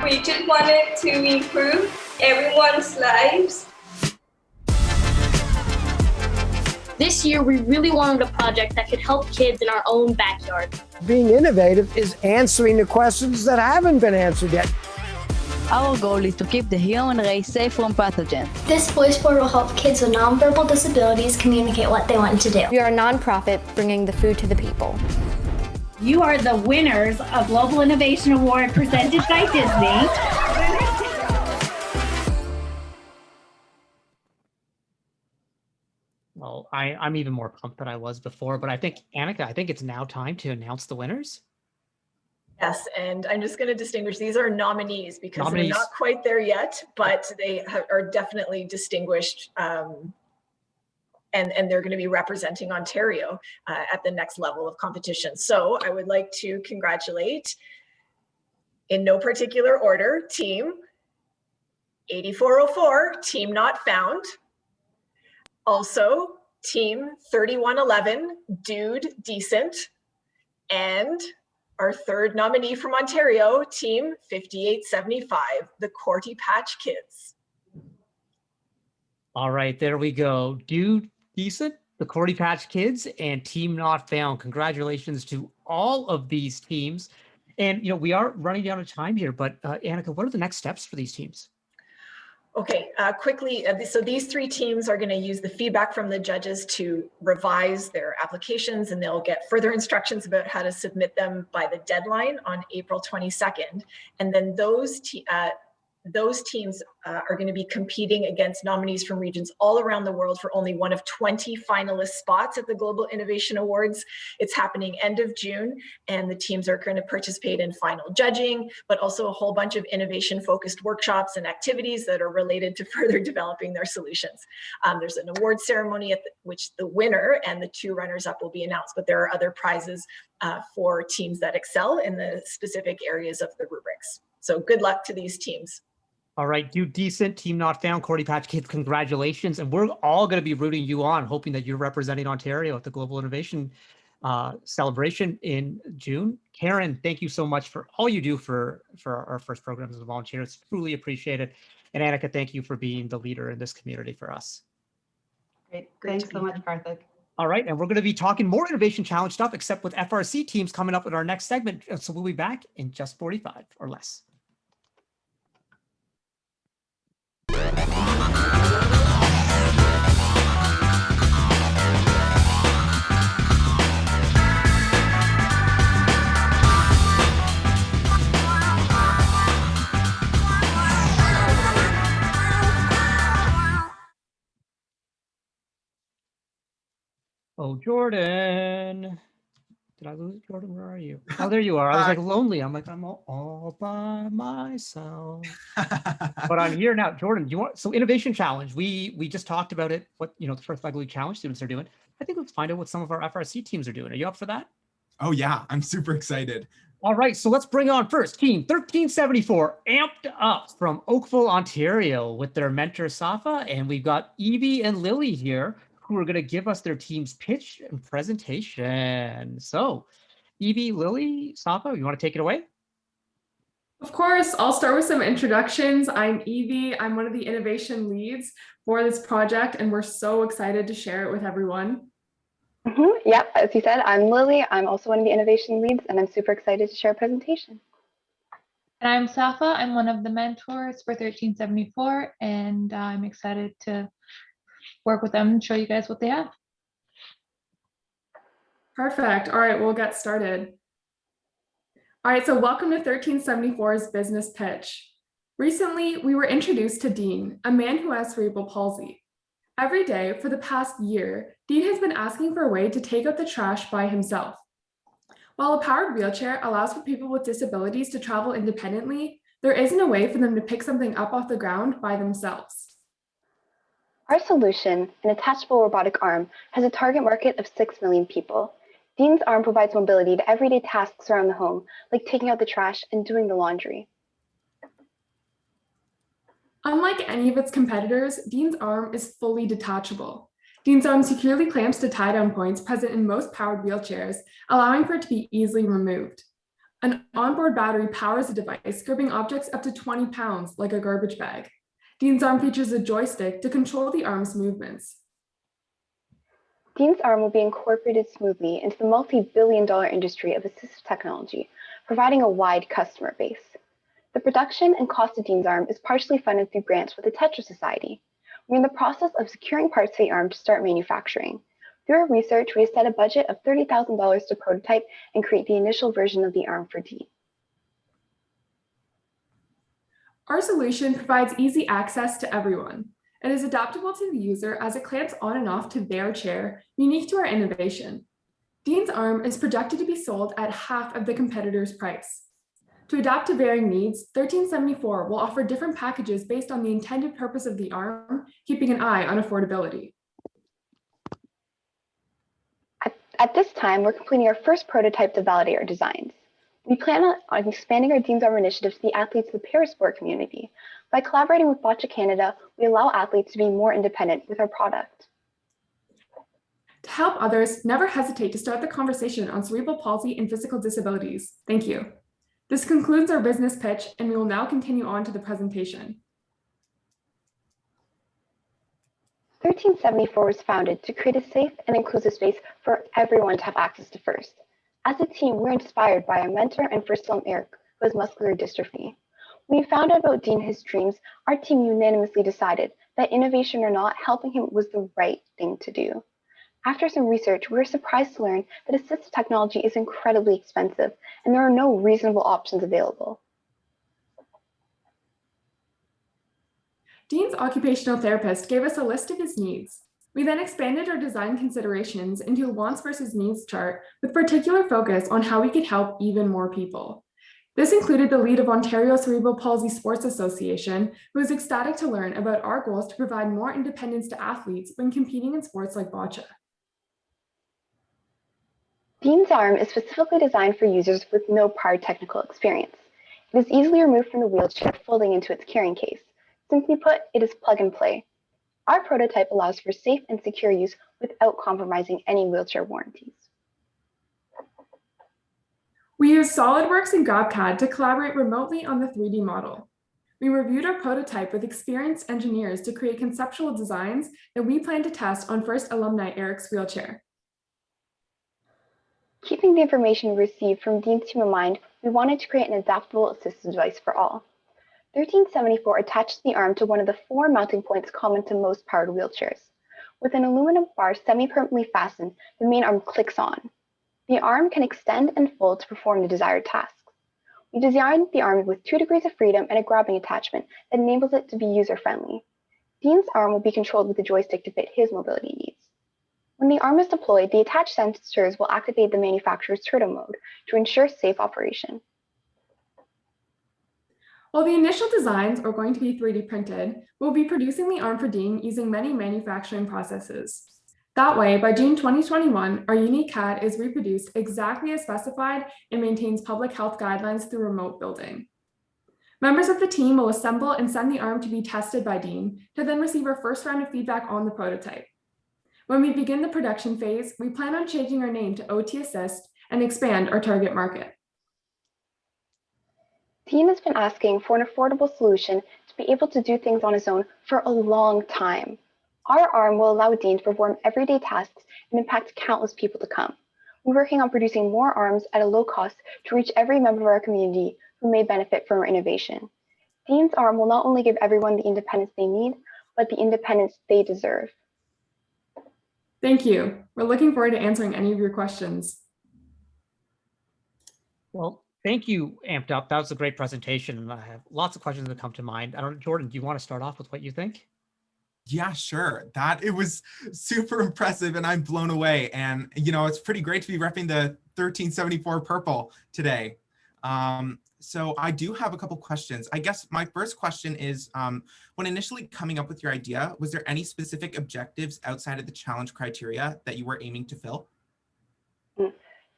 We just wanted to improve everyone's lives. This year, we really wanted a project that could help kids in our own backyard. Being innovative is answering the questions that haven't been answered yet. Our goal is to keep the human race safe from pathogens. This voice board will help kids with nonverbal disabilities communicate what they want to do. We are a nonprofit bringing the food to the people. You are the winners of Global Innovation Award presented by Disney. Well, I'm even more pumped than I was before, but I think, Annika, it's now time to announce the winners. Yes, and I'm just going to distinguish, these are nominees, because they're not quite there yet, but they are definitely distinguished, and they're going to be representing Ontario at the next level of competition. So I would like to congratulate, in no particular order, Team 8404, Team Not Found. Also, Team 3111, Dude Decent, and our third nominee from Ontario, Team 5875, the Corty Patch Kids. All right, there we go. Do Decent, the Cordy Patch Kids, and Team Not Found. Congratulations to all of these teams. And we are running down of time here, but Annika, what are the next steps for these teams? Okay, quickly, so these three teams are going to use the feedback from the judges to revise their applications, and they'll get further instructions about how to submit them by the deadline on April 22nd. And then those teams are going to be competing against nominees from regions all around the world for only one of 20 finalist spots at the Global Innovation Awards. It's happening end of June, and the teams are going to participate in final judging, but also a whole bunch of innovation-focused workshops and activities that are related to further developing their solutions. There's an award ceremony at which the winner and the two runners-up will be announced, but there are other prizes for teams that excel in the specific areas of the rubrics. So good luck to these teams. All right, Do Decent, Team Not Found, Cordy Patch Kids, congratulations. And we're all going to be rooting you on, hoping that you're representing Ontario at the Global Innovation celebration in June. Karen, thank you so much for all you do for our first programs as a volunteer. It's truly appreciated. And Annika, thank you for being the leader in this community for us. Great. Thanks so much, Karthik. All right, and we're going to be talking more Innovation Challenge stuff, except with FRC teams coming up in our next segment. So we'll be back in just 45 or less. Oh, Jordan. Did I lose Jordan? Where are you? Oh, there you are. I was like lonely. I'm like, I'm all by myself. But I'm here now. Jordan, do you want, so Innovation Challenge. We just talked about it, what the First Flag League Challenge students are doing. I think let's find out what some of our FRC teams are doing. Are you up for that? Oh yeah, I'm super excited. All right, so let's bring on first team 1374, amped up from Oakville, Ontario, with their mentor Safa, and we've got Evie and Lily here, who are going to give us their team's pitch and presentation. So, Evie, Lily, Safa, you want to take it away? Of course, I'll start with some introductions. I'm Evie. I'm one of the innovation leads for this project, and we're so excited to share it with everyone. Yep, as you said, I'm Lily. I'm also one of the innovation leads, and I'm super excited to share a presentation. And I'm Safa. I'm one of the mentors for 1374, and I'm excited to work with them and show you guys what they have. Perfect. All right, we'll get started. All right, so welcome to 1374's business pitch. Recently, we were introduced to Dean, a man who has cerebral palsy. Every day for the past year, Dean has been asking for a way to take out the trash by himself. While a powered wheelchair allows for people with disabilities to travel independently, there isn't a way for them to pick something up off the ground by themselves. Our solution, an attachable robotic arm, has a target market of 6 million people. Dean's arm provides mobility to everyday tasks around the home, like taking out the trash and doing the laundry. Unlike any of its competitors, Dean's arm is fully detachable. Dean's arm securely clamps to tie-down points present in most powered wheelchairs, allowing for it to be easily removed. An onboard battery powers the device, gripping objects up to 20 pounds, like a garbage bag. Dean's arm features a joystick to control the arm's movements. Dean's arm will be incorporated smoothly into the multi-billion-dollar industry of assistive technology, providing a wide customer base. The production and cost of Dean's arm is partially funded through grants with the Tetra Society. We're in the process of securing parts for the arm to start manufacturing. Through our research, we have set a budget of $30,000 to prototype and create the initial version of the arm for Dean. Our solution provides easy access to everyone. It is adaptable to the user as it clamps on and off to their chair, unique to our innovation. Dean's arm is projected to be sold at half of the competitor's price. To adapt to varying needs, 1374 will offer different packages based on the intended purpose of the arm, keeping an eye on affordability. At this time, we're completing our first prototype to validate our designs. We plan on expanding our Dean's Arm initiative to the athletes of the parasport community. By collaborating with Boccia Canada, we allow athletes to be more independent with our product. To help others, never hesitate to start the conversation on cerebral palsy and physical disabilities. Thank you. This concludes our business pitch, and we will now continue on to the presentation. 1374 was founded to create a safe and inclusive space for everyone to have access to FIRST. As a team, we're inspired by our mentor and first film, Eric, who has muscular dystrophy. When we found out about Dean and his dreams, our team unanimously decided that innovation or not, helping him was the right thing to do. After some research, we were surprised to learn that assistive technology is incredibly expensive and there are no reasonable options available. Dean's occupational therapist gave us a list of his needs. We then expanded our design considerations into a wants versus needs chart with particular focus on how we could help even more people. This included the lead of Ontario Cerebral Palsy Sports Association, who was ecstatic to learn about our goals to provide more independence to athletes when competing in sports like bocce. Dean's arm is specifically designed for users with no prior technical experience. It is easily removed from the wheelchair, folding into its carrying case. Simply put, it is plug and play. Our prototype allows for safe and secure use without compromising any wheelchair warranties. We used SolidWorks and GrabCAD to collaborate remotely on the 3D model. We reviewed our prototype with experienced engineers to create conceptual designs that we plan to test on first alumni Eric's wheelchair. Keeping the information we received from Dean's team in mind, we wanted to create an adaptable assistive device for all. 1374 attached the arm to one of the 4 mounting points common to most powered wheelchairs. With an aluminum bar semi-permanently fastened, the main arm clicks on. The arm can extend and fold to perform the desired tasks. We designed the arm with 2 degrees of freedom and a grabbing attachment that enables it to be user-friendly. Dean's arm will be controlled with a joystick to fit his mobility needs. When the arm is deployed, the attached sensors will activate the manufacturer's turbo mode to ensure safe operation. While the initial designs are going to be 3D printed, we'll be producing the arm for Dean using many manufacturing processes. That way, by June 2021, our unique CAD is reproduced exactly as specified and maintains public health guidelines through remote building. Members of the team will assemble and send the arm to be tested by Dean to then receive our first round of feedback on the prototype. When we begin the production phase, we plan on changing our name to OT Assist and expand our target market. Dean has been asking for an affordable solution to be able to do things on his own for a long time. Our arm will allow Dean to perform everyday tasks and impact countless people to come. We're working on producing more arms at a low cost to reach every member of our community who may benefit from our innovation. Dean's arm will not only give everyone the independence they need, but the independence they deserve. Thank you. We're looking forward to answering any of your questions. Well, thank you, Amped Up. That was a great presentation. I have lots of questions that come to mind. I don't know, Jordan, do you want to start off with what you think? Yeah, sure. It was super impressive and I'm blown away. And, you know, it's pretty great to be repping the 1374 purple today. So I do have a couple questions. I guess my first question is, when initially coming up with your idea, was there any specific objectives outside of the challenge criteria that you were aiming to fill?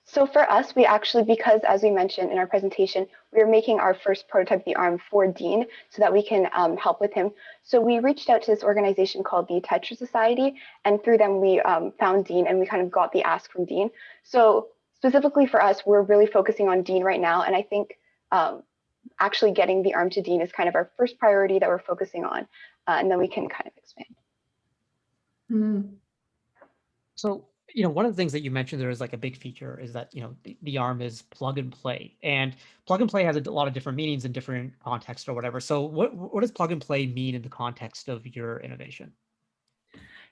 So for us, we actually, because as we mentioned in our presentation, we were making our first prototype of the arm for Dean so that we can help with him. So we reached out to this organization called the Tetra Society, and through them we found Dean and we kind of got the ask from Dean. So specifically for us, we're really focusing on Dean right now. And I think actually getting the arm to Dean is kind of our first priority that we're focusing on. And then we can kind of expand. Mm. So, you know, one of the things that you mentioned there is like a big feature is that, you know, the arm is plug and play, and plug and play has a lot of different meanings in different contexts or whatever. So what does plug and play mean in the context of your innovation?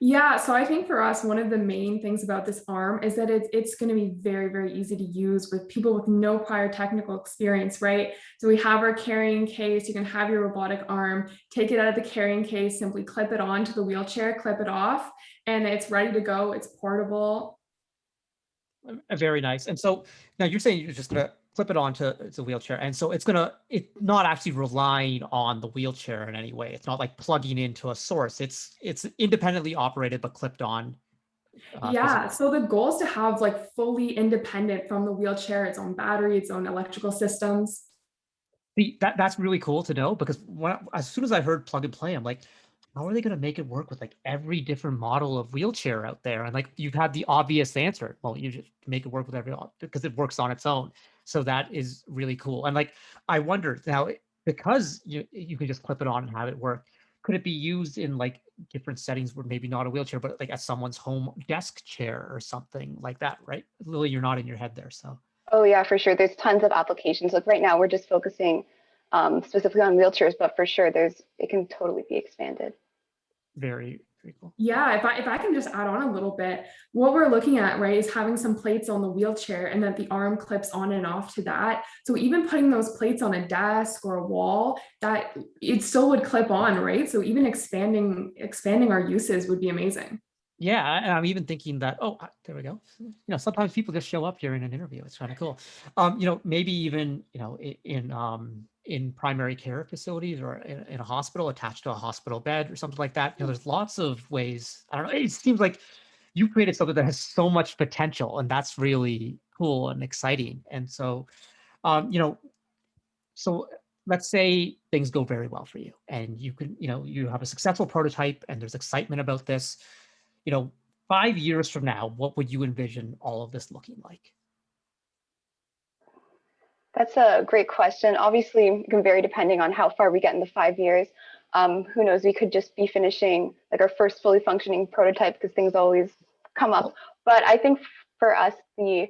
Yeah, so I think for us, one of the main things about this arm is that it's going to be very, very easy to use with people with no prior technical experience, right? So we have our carrying case. You can have your robotic arm, take it out of the carrying case, simply clip it onto the wheelchair, clip it off, and it's ready to go. It's portable. Very nice. And so now you're saying you're just going to clip it onto the wheelchair. And so it's not actually relying on the wheelchair in any way. It's not like plugging into a source. It's independently operated, but clipped on. Yeah. So the goal is to have like fully independent from the wheelchair, its own battery, its own electrical systems. That's really cool to know, because as soon as I heard plug and play, I'm like, how are they going to make it work with like every different model of wheelchair out there? And like, you've had the obvious answer. Well, you just make it work with because it works on its own. So that is really cool. And like, I wonder now, because you can just clip it on and have it work, could it be used in like different settings where maybe not a wheelchair, but like at someone's home desk chair or something like that, right? Lily, you're nodding your head there, so. Oh yeah, for sure. There's tons of applications. Like right now, we're just focusing specifically on wheelchairs, but for sure, it can totally be expanded. Very, very cool. Yeah, if I can just add on a little bit, what we're looking at, right, is having some plates on the wheelchair and that the arm clips on and off to that. So even putting those plates on a desk or a wall, that it still would clip on, right? So even expanding our uses would be amazing. Yeah, and I'm even thinking that, oh, there we go. You know, sometimes people just show up during an interview. It's kind of cool. You know, maybe even, you know, in primary care facilities or in a hospital attached to a hospital bed or something like that. You know, there's lots of ways. I don't know. It seems like you created something that has so much potential, and that's really cool and exciting. And so, you know, so let's say things go very well for you, and you can, you know, you have a successful prototype, and there's excitement about this. You know, 5 years from now, what would you envision all of this looking like? That's a great question. Obviously, it can vary depending on how far we get in the 5 years. Who knows, we could just be finishing like our first fully functioning prototype because things always come up. But I think for us, the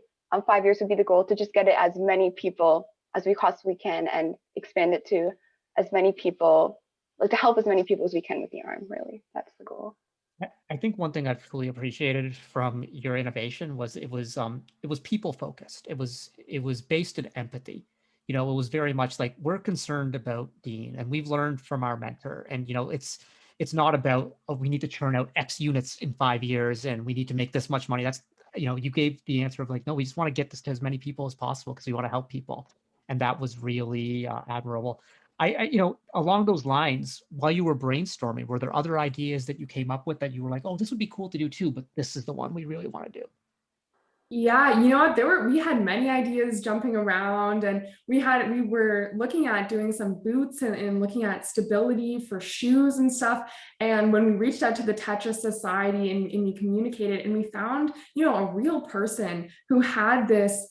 5 years would be the goal to just get it as many people as we possibly can and expand it to as many people, like to help as many people as we can with the arm, really. That's the goal. I think one thing I've really appreciated from your innovation was it was people focused. It was based in empathy. You know, it was very much like we're concerned about Dean, and we've learned from our mentor. And you know, it's not about, oh, we need to churn out X units in 5 years and we need to make this much money. That's, you know, you gave the answer of like, no, we just want to get this to as many people as possible because we want to help people, and that was really admirable. I, you know, along those lines, while you were brainstorming, were there other ideas that you came up with that you were like, oh, this would be cool to do too, but this is the one we really want to do? Yeah, you know what, we had many ideas jumping around, and we were looking at doing some boots and looking at stability for shoes and stuff. And when we reached out to the Tetris Society and we communicated, and we found, you know, a real person who had this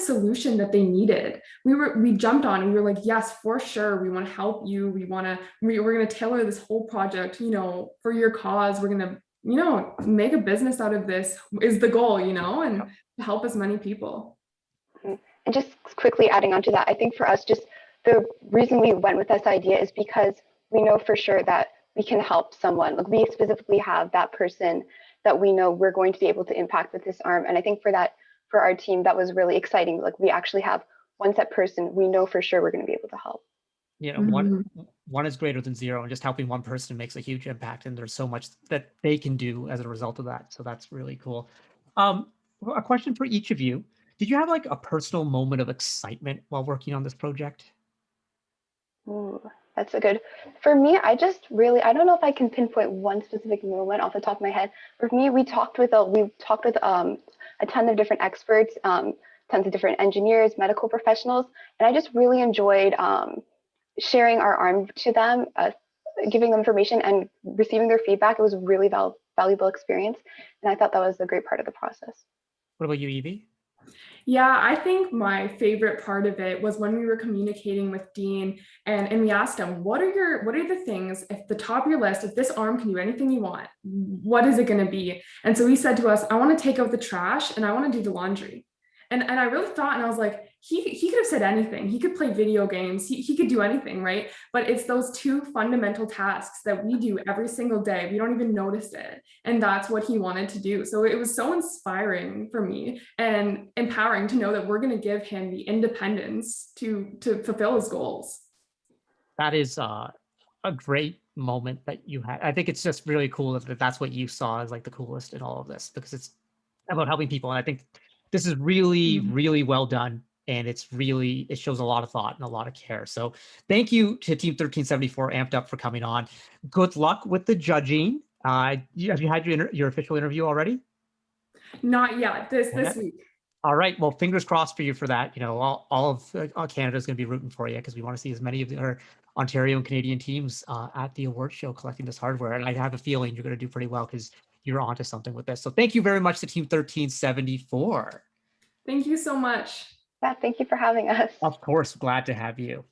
solution that they needed. We jumped on and we were like, yes, for sure, we want to help you. We're going to tailor this whole project, you know, for your cause. We're going to, you know, make a business out of this is the goal, you know, and help as many people. And just quickly adding on to that, I think for us, just the reason we went with this idea is because we know for sure that we can help someone. Like we specifically have that person that we know we're going to be able to impact with this arm. And I think for our team, that was really exciting. Like we actually have one set person we know for sure we're going to be able to help. You know, one is greater than zero, and just helping one person makes a huge impact, and there's so much that they can do as a result of that. So that's really cool. A question for each of you. Did you have like a personal moment of excitement while working on this project? Ooh, that's a good, for me, I don't know if I can pinpoint one specific moment off the top of my head. For me, we talked with a ton of different experts, tons of different engineers, medical professionals, and I just really enjoyed sharing our arm to them, giving them information and receiving their feedback. It was a really valuable experience, and I thought that was a great part of the process. What about you, Evie? Yeah, I think my favorite part of it was when we were communicating with Dean and we asked him, what are the things, if the top of your list, if this arm can do anything you want, what is it going to be? And so he said to us, I want to take out the trash and I want to do the laundry. And I really thought, and I was like, he could have said anything. He could play video games. He could do anything, right? But it's those two fundamental tasks that we do every single day. We don't even notice it. And that's what he wanted to do. So it was so inspiring for me and empowering to know that we're going to give him the independence to fulfill his goals. That is a great moment that you had. I think it's just really cool that that's what you saw as like the coolest in all of this, because it's about helping people. And I think this is really, really well done. And it shows a lot of thought and a lot of care. So thank you to Team 1374 Amped Up for coming on. Good luck with the judging. Have you had your official interview already? Not yet, this week. All right, well, fingers crossed for you for that. You know, all of Canada is going to be rooting for you because we want to see as many of our Ontario and Canadian teams at the award show collecting this hardware. And I have a feeling you're going to do pretty well because you're onto something with this. So thank you very much to Team 1374. Thank you so much. Yeah, thank you for having us. Of course, glad to have you.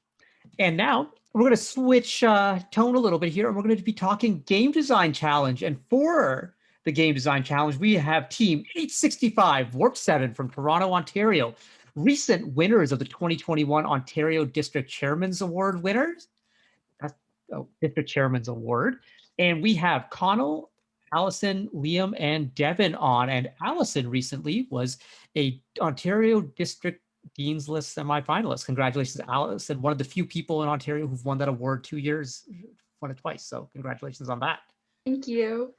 And now we're going to switch tone a little bit here, and we're going to be talking game design challenge. And for the game design challenge, we have team 865 Warp 7 from Toronto, Ontario, recent winners of the 2021 Ontario District Chairman's Award winners. District Chairman's Award. And we have Connell, Allison, Liam, and Devin on. And Allison recently was a Ontario District Dean's List semifinalist. Congratulations, Allison, one of the few people in Ontario who've won that award 2 years, won it twice. So congratulations on that. Thank you.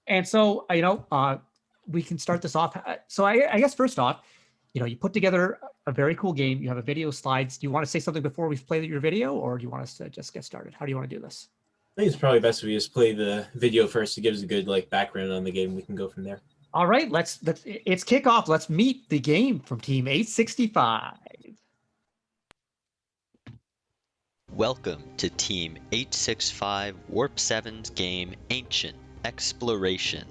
And so, we can start this off. So I guess first off, you put together a very cool game. You have a video slides. Do you want to say something before we play your video, or do you want us to just get started? How do you want to do this? I think it's probably best if we just play the video first to give us a good background on the game. We can go from there. All right, let's it's kickoff. Let's meet the game from Team 865. Welcome to Team 865 Warp 7's game Ancient Exploration.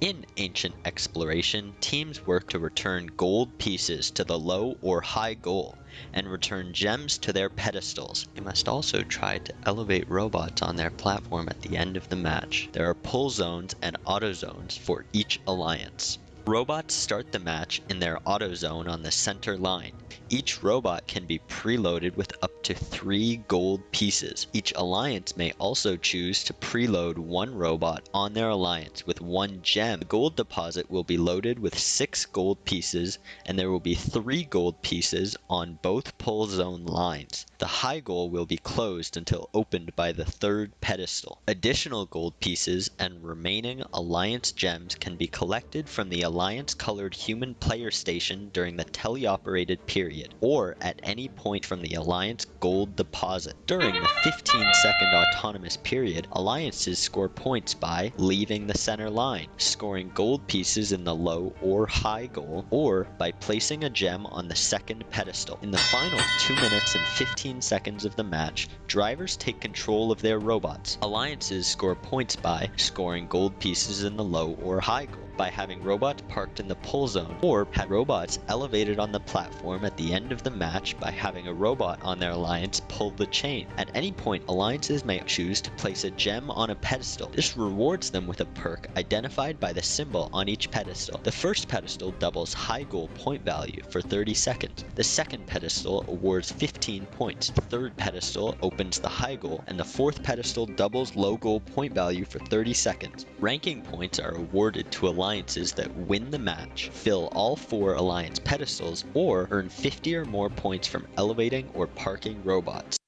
In Ancient Exploration, teams work to return gold pieces to the low or high goal and return gems to their pedestals. They must also try to elevate robots on their platform at the end of the match. There are pull zones and auto zones for each alliance. Robots start the match in their auto zone on the center line. Each robot can be preloaded with up to 3 gold pieces. Each alliance may also choose to preload 1 robot on their alliance with 1 gem. The gold deposit will be loaded with 6 gold pieces, and there will be 3 gold pieces on both pull zone lines. The high goal will be closed until opened by the 3rd pedestal. Additional gold pieces and remaining alliance gems can be collected from the alliance-colored human player station during the teleoperated period, or at any point from the alliance gold deposit. During the 15-second autonomous period, alliances score points by leaving the center line, scoring gold pieces in the low or high goal, or by placing a gem on the 2nd pedestal. In the final 2 minutes and 15 seconds of the match, drivers take control of their robots. Alliances score points by scoring gold pieces in the low or high goal, by having robots parked in the pull zone, or have robots elevated on the platform at the end of the match by having a robot on their alliance pull the chain. At any point, alliances may choose to place a gem on a pedestal. This rewards them with a perk identified by the symbol on each pedestal. The first pedestal doubles high goal point value for 30 seconds. The second pedestal awards 15 points. The third pedestal opens the high goal, and the fourth pedestal doubles low goal point value for 30 seconds. Ranking points are awarded to alliances that win the match, fill all 4 alliance pedestals, or earn 50 or more points from elevating or parking robots.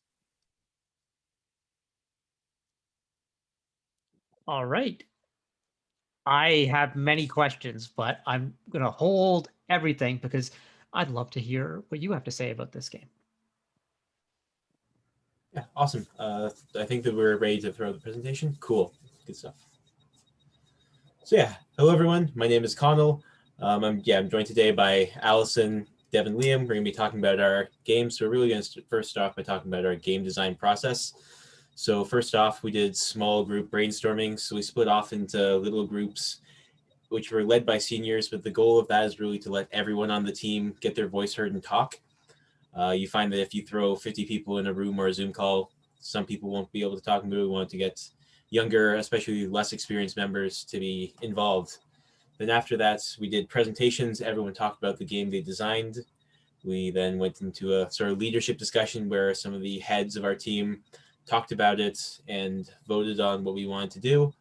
All right. I have many questions, but I'm going to hold everything because I'd love to hear what you have to say about this game. Yeah, awesome. I think that we're ready to throw the presentation. Cool. Good stuff. So yeah, hello everyone. My name is Connell. I'm joined today by Allison, Devin, Liam. We're going to be talking about our game. So we're really going to first off by talking about our game design process. So first off, we did small group brainstorming. So we split off into little groups, which were led by seniors. But the goal of that is really to let everyone on the team get their voice heard and talk. You find that if you throw 50 people in a room or a Zoom call, some people won't be able to talk. And we want to get younger, especially less experienced members to be involved. Then after that, we did presentations. Everyone talked about the game they designed. We then went into a sort of leadership discussion where some of the heads of our team talked about it and voted on what we wanted to do.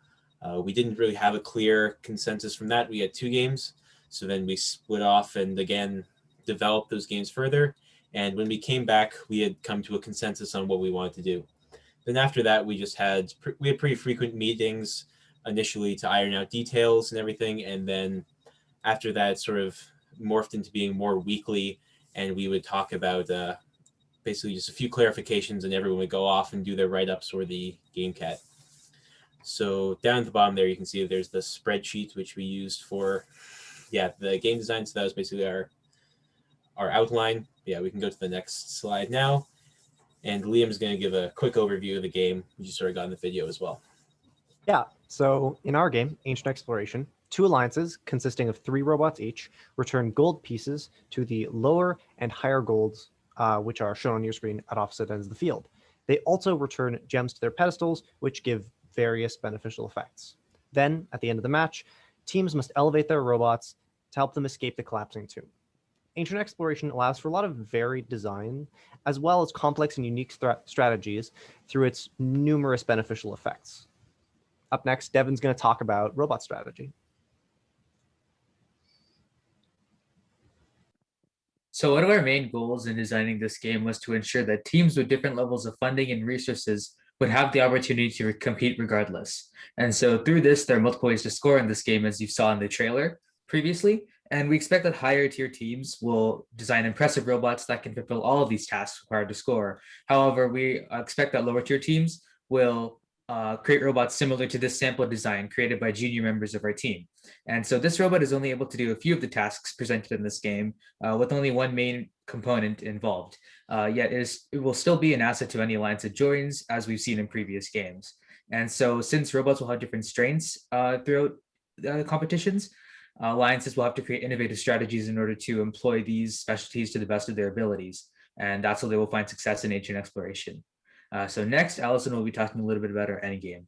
We didn't really have a clear consensus from that. We had 2 games. So then we split off and again, developed those games further. And when we came back, we had come to a consensus on what we wanted to do. Then after that, we had pretty frequent meetings initially to iron out details and everything. And then after that, sort of morphed into being more weekly. And we would talk about basically just a few clarifications, and everyone would go off and do their write-ups or the game cat. So down at the bottom there, you can see there's the spreadsheet, which we used for the game design. So that was basically our outline. Yeah, we can go to the next slide now. And Liam is going to give a quick overview of the game, which you sort of got in the video as well. Yeah, so in our game, Ancient Exploration, 2 alliances consisting of 3 robots each return gold pieces to the lower and higher goals which are shown on your screen at opposite ends of the field. They also return gems to their pedestals, which give various beneficial effects. Then, at the end of the match, teams must elevate their robots to help them escape the collapsing tomb. Ancient Exploration allows for a lot of varied design, as well as complex and unique strategies through its numerous beneficial effects. Up next, Devin's going to talk about robot strategy. So one of our main goals in designing this game was to ensure that teams with different levels of funding and resources would have the opportunity to compete regardless. And so through this, there are multiple ways to score in this game, as you saw in the trailer previously. And we expect that higher tier teams will design impressive robots that can fulfill all of these tasks required to score. However, we expect that lower tier teams will create robots similar to this sample design created by junior members of our team. And so this robot is only able to do a few of the tasks presented in this game with only one main component involved. Yet it will still be an asset to any alliance it joins, as we've seen in previous games. And so since robots will have different strengths throughout competitions, alliances will have to create innovative strategies in order to employ these specialties to the best of their abilities. And that's how they will find success in ancient exploration. So next, Allison will be talking a little bit about our endgame.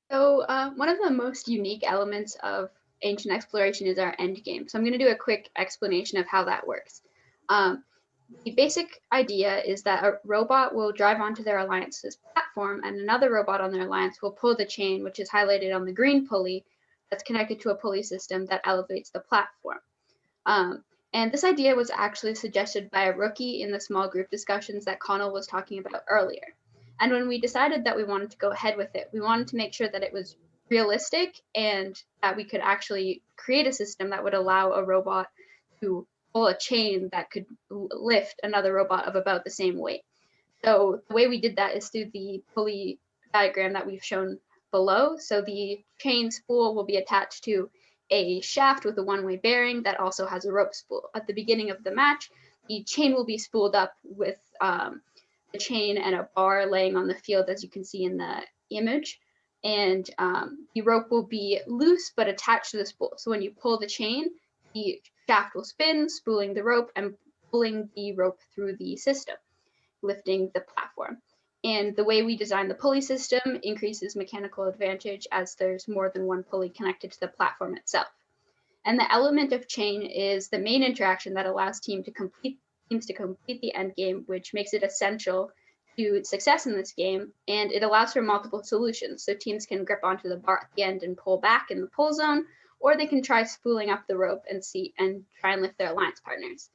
So one of the most unique elements of ancient exploration is our endgame. So I'm going to do a quick explanation of how that works. The basic idea is that a robot will drive onto their alliance's platform, and another robot on their alliance will pull the chain, which is highlighted on the green pulley, that's connected to a pulley system that elevates the platform. And this idea was actually suggested by a rookie in the small group discussions that Connell was talking about earlier. And when we decided that we wanted to go ahead with it, we wanted to make sure that it was realistic and that we could actually create a system that would allow a robot to pull a chain that could lift another robot of about the same weight. So the way we did that is through the pulley diagram that we've shown below. So the chain spool will be attached to a shaft with a one-way bearing that also has a rope spool. At the beginning of the match, the chain will be spooled up with the chain and a bar laying on the field, as you can see in the image. And the rope will be loose but attached to the spool. So when you pull the chain, the shaft will spin, spooling the rope and pulling the rope through the system, lifting the platform. And the way we design the pulley system increases mechanical advantage as there's more than one pulley connected to the platform itself. And the element of chain is the main interaction that allows teams to complete the end game, which makes it essential to success in this game. And it allows for multiple solutions. So teams can grip onto the bar at the end and pull back in the pull zone, or they can try spooling up the rope and try and lift their alliance partners.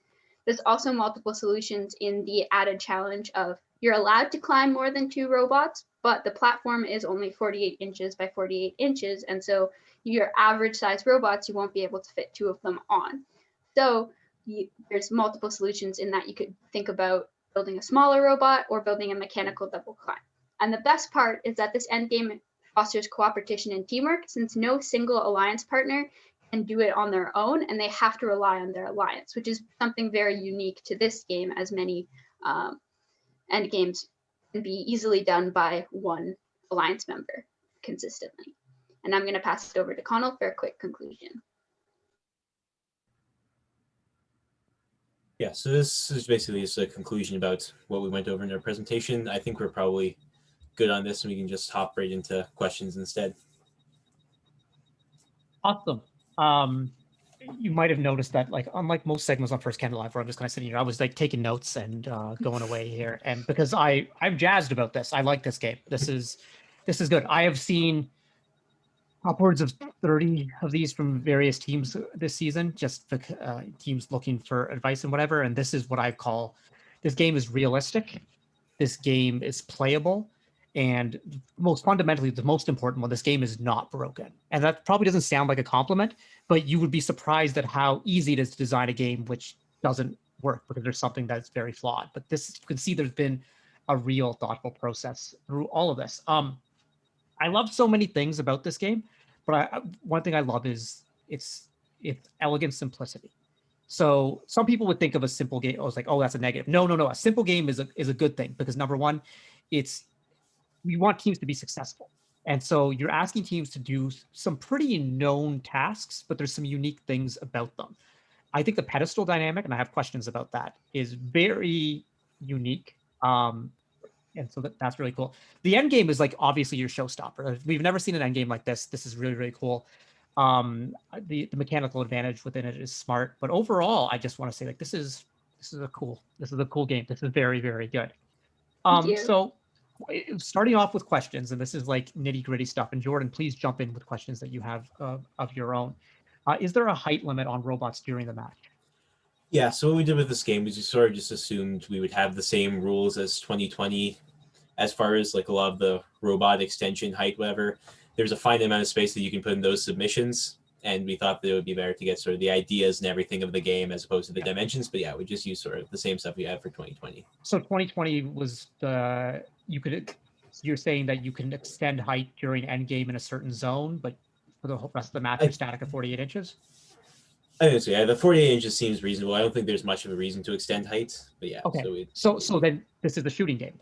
There's also multiple solutions in the added challenge of you're allowed to climb more than 2 robots, but the platform is only 48 inches by 48 inches. And so your average size robots, you won't be able to fit 2 of them on. So there's multiple solutions in that you could think about building a smaller robot or building a mechanical double climb. And the best part is that this end game fosters cooperation and teamwork, since no single alliance partner can do it on their own, and they have to rely on their alliance, which is something very unique to this game, as many end games can be easily done by one alliance member consistently. And I'm going to pass it over to Connell for a quick conclusion. Yeah, so this is basically just a conclusion about what we went over in our presentation. I think we're probably good on this, and we can just hop right into questions instead. Awesome. You might have noticed that, like, unlike most segments on First Canada Live, where I'm just kind of sitting here, I was like taking notes and going away here, and because I'm jazzed about this. I like this game. This is good. I have seen upwards of 30 of these from various teams this season, just teams looking for advice and whatever. And this is what I call, this game is realistic. This game is playable. And most fundamentally, the most important one, this game is not broken. And that probably doesn't sound like a compliment, but you would be surprised at how easy it is to design a game which doesn't work because there's something that's very flawed. But this, you can see there's been a real thoughtful process through all of this. I love so many things about this game, but one thing I love is its elegant simplicity. So some people would think of a simple game, I was like, oh, that's a negative. No. A simple game is a good thing, because number one, we want teams to be successful. And so you're asking teams to do some pretty known tasks, but there's some unique things about them. I think the pedestal dynamic, and I have questions about that, is very unique. And so that's really cool. The end game is like obviously your showstopper. We've never seen an end game like this. This is really, really cool. The mechanical advantage within it is smart, but overall, I just want to say like this is a cool game. This is very, very good. So starting off with questions, and this is like nitty gritty stuff. And Jordan, please jump in with questions that you have of your own. Is there a height limit on robots during the match? Yeah, so what we did with this game was we sort of just assumed we would have the same rules as 2020 as far as like a lot of the robot extension height, whatever. There's a finite amount of space that you can put in those submissions, and we thought that it would be better to get sort of the ideas and everything of the game as opposed to the dimensions. But yeah, we just use sort of the same stuff we had for 2020. So 2020 was you're saying that you can extend height during end game in a certain zone, but for the whole rest of the match, you're static at 48 inches? I think so, yeah. The 48 inches seems reasonable. I don't think there's much of a reason to extend height, but yeah. Okay. So then this is the shooting game,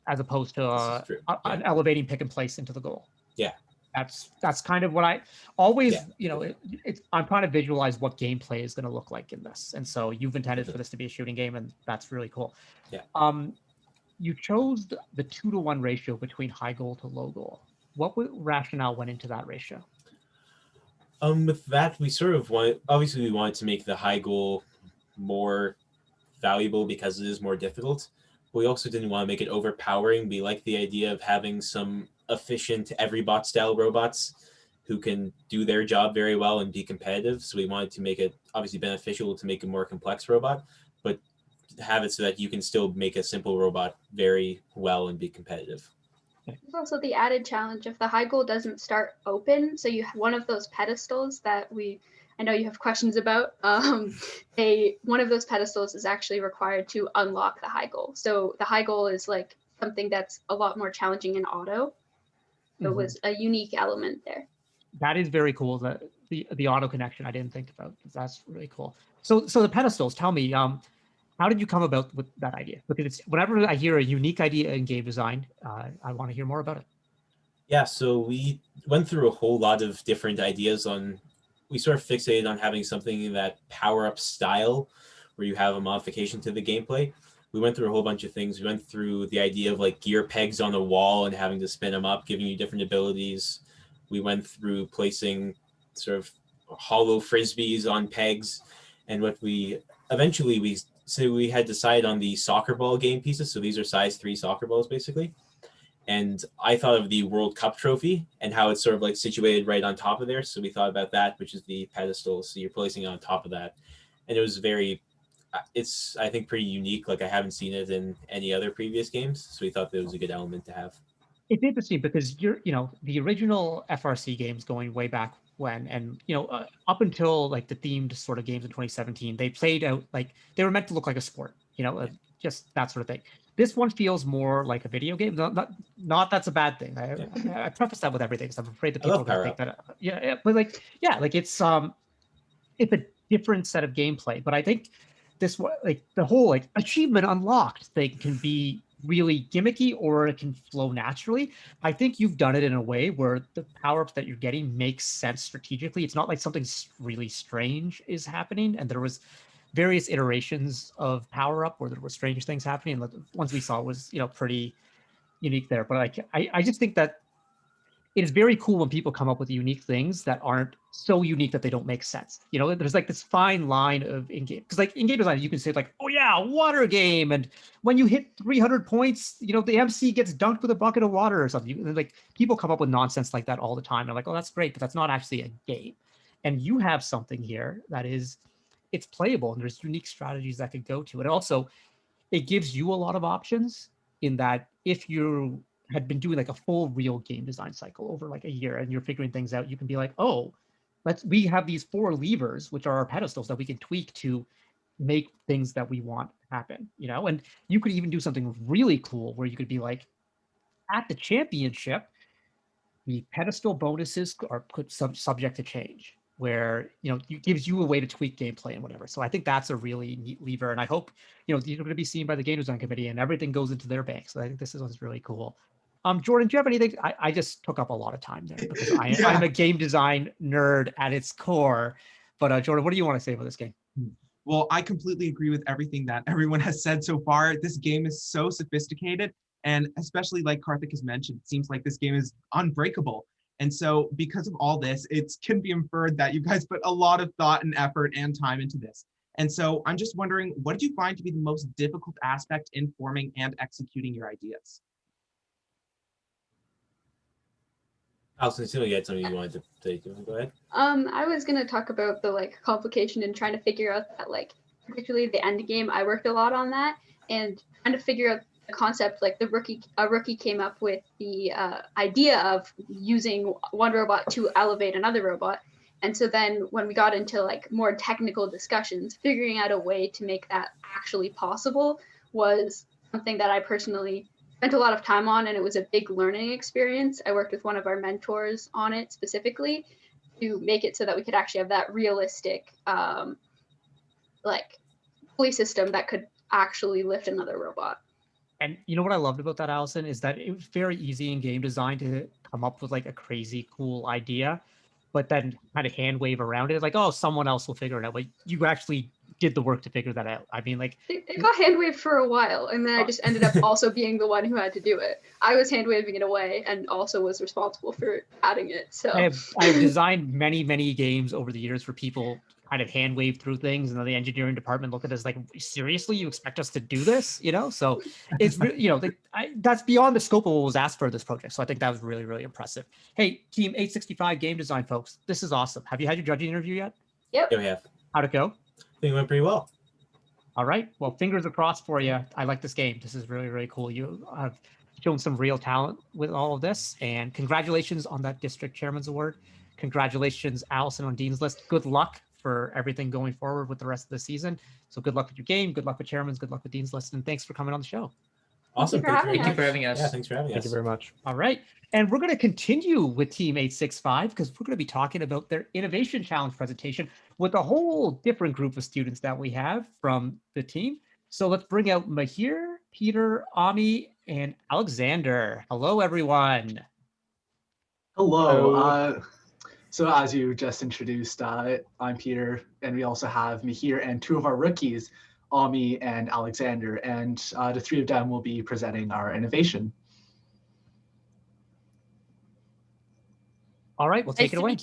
as opposed to an elevating pick and place into the goal. Yeah. That's kind of what I always, I'm trying to visualize what gameplay is going to look like in this, and so you've intended for this to be a shooting game, and that's really cool. Yeah. You chose the 2-to-1 ratio between high goal to low goal. What rationale went into that ratio? With that, we sort of obviously we wanted to make the high goal more valuable because it is more difficult. But we also didn't want to make it overpowering. We like the idea of having some efficient every-bot style robots who can do their job very well and be competitive. So we wanted to make it obviously beneficial to make a more complex robot, but have it so that you can still make a simple robot very well and be competitive. There's also the added challenge if the high goal doesn't start open. So you have one of those pedestals that I know you have questions about. One of those pedestals is actually required to unlock the high goal. So the high goal is like something that's a lot more challenging in auto. So it was a unique element there. That is very cool. The auto connection I didn't think about. That's really cool. So the pedestals, tell me, how did you come about with that idea? Because whenever I hear a unique idea in game design, I want to hear more about it. Yeah, so we went through a whole lot of different ideas we sort of fixated on having something in that power-up style where you have a modification to the gameplay. We went through a whole bunch of things. We went through the idea of like gear pegs on a wall and having to spin them up, giving you different abilities. We went through placing sort of hollow frisbees on pegs. And what we had decided on the soccer ball game pieces. So these are size 3 soccer balls, basically. And I thought of the World Cup trophy and how it's sort of like situated right on top of there. So we thought about that, which is the pedestal. So you're placing it on top of that. And it was it's, I think, pretty unique. Like I haven't seen it in any other previous games. So we thought that it was a good element to have. It's interesting because the original FRC games going way back when, and up until like the themed sort of games in 2017, they played out like they were meant to look like a sport, just that sort of thing. This one feels more like a video game. Not that's a bad thing. I preface that with everything because I'm afraid that people are going to think that. But it's a different set of gameplay. But I think this the whole achievement unlocked thing can be really gimmicky or it can flow naturally. I think you've done it in a way where the power-ups that you're getting makes sense strategically. It's not like something really strange is happening, and there was various iterations of power-up where there were strange things happening, and the ones we saw was pretty unique there. But I just think that it is very cool when people come up with unique things that aren't so unique that they don't make sense. There's like this fine line of in-game, because like in-game design, you can say like, oh yeah, water game. And when you hit 300 points, the MC gets dunked with a bucket of water or something. Like people come up with nonsense like that all the time. And I'm like, oh, that's great, but that's not actually a game. And you have something here that it's playable and there's unique strategies that could go to it. Also, it gives you a lot of options in that if you had been doing like a full real game design cycle over like a year and you're figuring things out, you can be like, oh, we have these 4 levers, which are our pedestals that we can tweak to make things that we want happen, and you could even do something really cool where you could be like, at the championship, the pedestal bonuses are subject to change, where it gives you a way to tweak gameplay and whatever. So I think that's a really neat lever, and I hope these are going to be seen by the game design committee and everything goes into their bank. So I think this is really cool. Jordan, do you have anything? I just took up a lot of time there because I'm a game design nerd at its core. But Jordan, what do you want to say about this game? Well, I completely agree with everything that everyone has said so far. This game is so sophisticated, and especially like Karthik has mentioned, it seems like this game is unbreakable. And so because of all this, it can be inferred that you guys put a lot of thought and effort and time into this. And so I'm just wondering, what did you find to be the most difficult aspect in forming and executing your ideas? Alison, it seemed like you had something you wanted to say. Do you want to go ahead? I was gonna talk about the like complication and trying to figure out that, like, particularly the end game. I worked a lot on that and trying to figure out the concept. Like a rookie came up with the idea of using one robot to elevate another robot. And so then when we got into like more technical discussions, figuring out a way to make that actually possible was something that I personally spent a lot of time on, and it was a big learning experience. I worked with one of our mentors on it specifically to make it so that we could actually have that realistic like pulley system that could actually lift another robot. And you know what I loved about that, Allison, is that it was very easy in game design to come up with like a crazy cool idea, but then kind of hand wave around it. It's like, oh, someone else will figure it out. Like you actually did the work to figure that out. I mean, like it got hand waved for a while, and then I just ended up also being the one who had to do it. I was hand waving it away and also was responsible for adding it. So I have designed many games over the years for people kind of hand wave through things, and then the engineering department look at us like, seriously, you expect us to do this? You know, so it's really, you know, that's beyond the scope of what was asked for this project. So I think that was really impressive. Hey, Team 865 game design folks, this is awesome. Have you had your judging interview yet? Yep. Yeah, we have. How'd it go? I think it went pretty well. All right. Well, fingers are crossed for you. I like this game. This is really cool. You have shown some real talent with all of this, and congratulations on that district chairman's award. Congratulations, Allison, on Dean's List. Good luck for everything going forward with the rest of the season. So good luck with your game. Good luck with chairman's. Good luck with Dean's List. And thanks for coming on the show. Awesome. Thank you for having us. Yeah, thanks for having us. Thank you very much. All right. And we're going to continue with Team 865 because we're going to be talking about their Innovation Challenge presentation with a whole different group of students that we have from the team. So let's bring out Mahir, Peter, Ami, and Alexander. Hello, everyone. Hello. So as you just introduced, I'm Peter, and we also have Mahir and two of our rookies, Ami and Alexander, and the three of them will be presenting our innovation. All right, we'll take it away.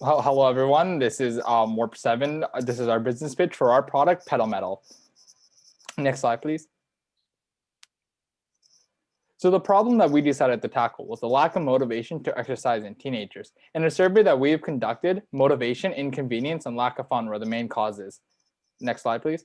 Well, hello, everyone. This is Warp 7. This is our business pitch for our product, Pedal Metal. Next slide, please. So the problem that we decided to tackle was the lack of motivation to exercise in teenagers. In a survey that we have conducted, motivation, inconvenience, and lack of fun were the main causes. Next slide, please.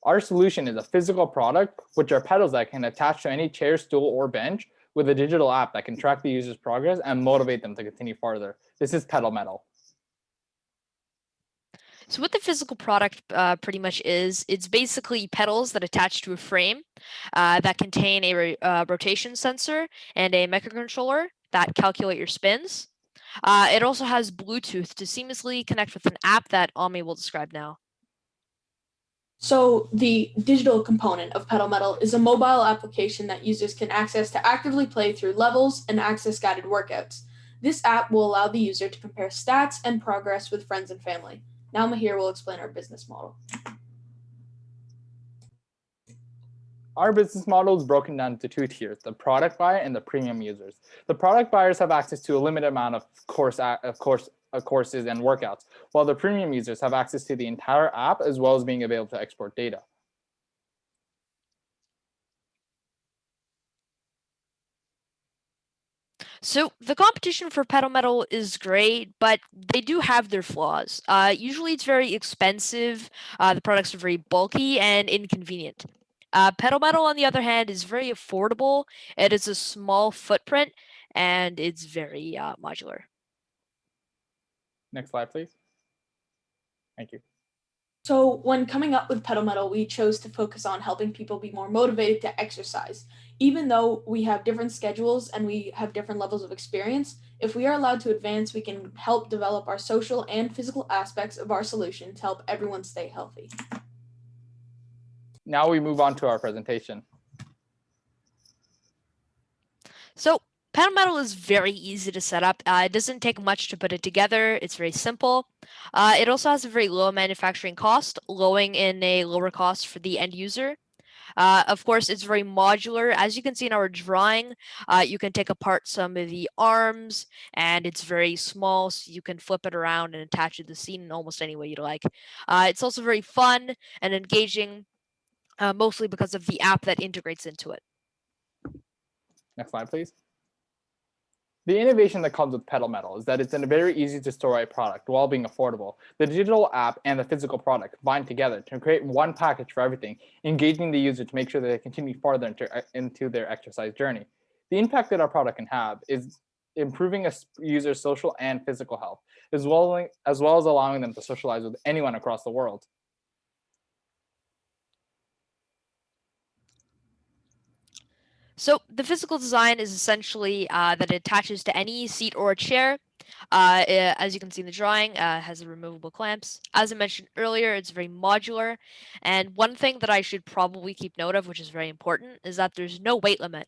Our solution is a physical product, which are pedals that can attach to any chair, stool, or bench with a digital app that can track the user's progress and motivate them to continue farther. This is Pedal Metal. So what the physical product pretty much is, it's basically pedals that attach to a frame that contain a rotation sensor and a microcontroller that calculate your spins. It also has Bluetooth to seamlessly connect with an app that Ami will describe now. So the digital component of Pedal Metal is a mobile application that users can access to actively play through levels and access guided workouts. This app will allow the user to compare stats and progress with friends and family. Now Mahir will explain our business model. Our business model is broken down into two tiers, the product buyer and the premium users. The product buyers have access to a limited amount of courses and workouts, while the premium users have access to the entire app as well as being able to export data. So the competition for Pedal Metal is great, but they do have their flaws. Usually it's very expensive, the products are very bulky and inconvenient. Pedal Metal, on the other hand, is very affordable. It is a small footprint, and it's very modular. Next slide, please. Thank you. So when coming up with Pedal Metal, we chose to focus on helping people be more motivated to exercise. Even though we have different schedules and we have different levels of experience, if we are allowed to advance, we can help develop our social and physical aspects of our solution to help everyone stay healthy. Now we move on to our presentation. So Pedal Metal is very easy to set up. It doesn't take much to put it together. It's very simple. It also has a very low manufacturing cost, lowering in a lower cost for the end user. Of course, it's very modular. As you can see in our drawing, you can take apart some of the arms, and it's very small, so you can flip it around and attach it to the scene in almost any way you'd like. It's also very fun and engaging, mostly because of the app that integrates into it. Next slide, please. The innovation that comes with Pedal Metal is that it's a very easy to store a product while being affordable. The digital app and the physical product combine together to create one package for everything, engaging the user to make sure that they continue farther into their exercise journey. The impact that our product can have is improving a user's social and physical health, as well as allowing them to socialize with anyone across the world. So the physical design is essentially that it attaches to any seat or chair. As you can see in the drawing, it has the removable clamps. As I mentioned earlier, it's very modular. And one thing that I should probably keep note of, which is very important, is that there's no weight limit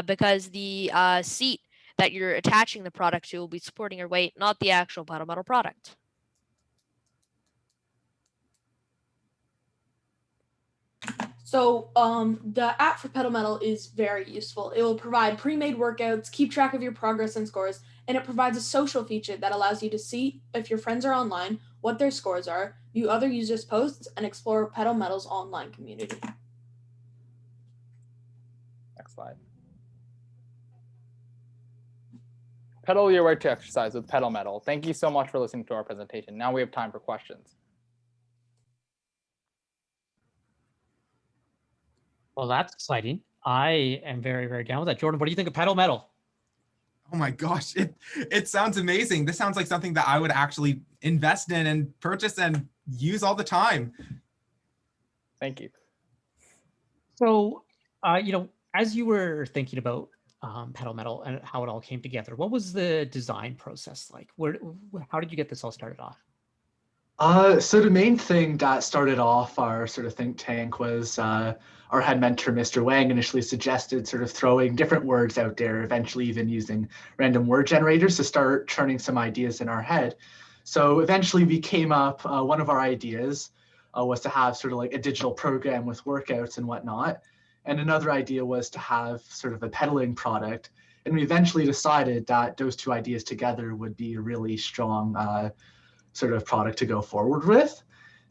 because the seat that you're attaching the product to will be supporting your weight, not the actual Pedal Metal product. So the app for Pedal Metal is very useful. It will provide pre-made workouts, keep track of your progress and scores, and it provides a social feature that allows you to see if your friends are online, what their scores are, view other users' posts, and explore Pedal Metal's online community. Next slide. Pedal your way to exercise with Pedal Metal. Thank you so much for listening to our presentation. Now we have time for questions. Well, that's exciting. I am very, very down with that. Jordan, what do you think of Pedal Metal? Oh my gosh, it sounds amazing. This sounds like something that I would actually invest in and purchase and use all the time. Thank you. So, as you were thinking about Pedal Metal and how it all came together, what was the design process like? How did you get this all started off? So the main thing that started off our sort of think tank was our head mentor, Mr. Wang, initially suggested sort of throwing different words out there, eventually even using random word generators to start churning some ideas in our head. So eventually we came up, one of our ideas was to have sort of like a digital program with workouts and whatnot. And another idea was to have sort of a pedaling product. And we eventually decided that those two ideas together would be a really strong sort of product to go forward with.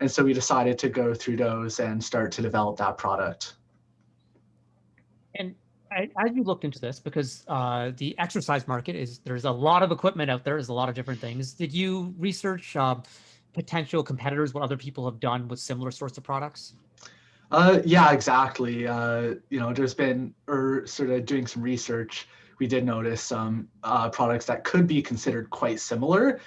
And so we decided to go through those and start to develop that product. And as you looked into this, because the exercise market there's a lot of equipment out there, there's a lot of different things. Did you research potential competitors, what other people have done with similar sorts of products? Yeah, exactly. There's been, sort of doing some research, we did notice some products that could be considered quite similar,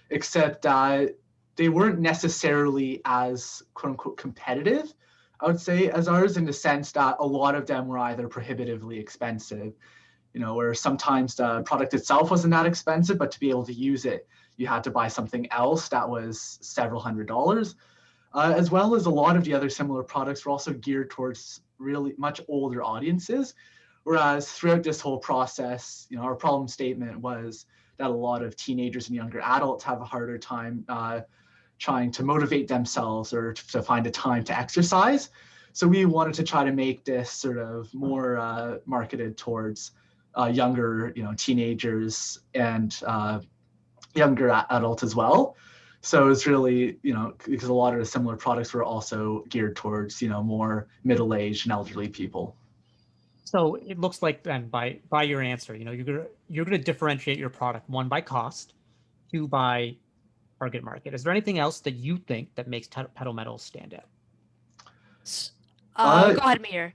except that they weren't necessarily as quote unquote competitive, I would say, as ours, in the sense that a lot of them were either prohibitively expensive, where sometimes the product itself wasn't that expensive, but to be able to use it, you had to buy something else that was several $100s. As well as a lot of the other similar products were also geared towards really much older audiences. Whereas throughout this whole process, our problem statement was that a lot of teenagers and younger adults have a harder time trying to motivate themselves or to find a time to exercise. So we wanted to try to make this sort of more marketed towards younger, teenagers and younger adults as well. So it's really, because a lot of the similar products were also geared towards, more middle-aged and elderly people. So it looks like then by your answer, you're gonna differentiate your product, 1, by cost, 2, by target market. Is there anything else that you think that makes Pedal Metal stand out? Go ahead, Mihir.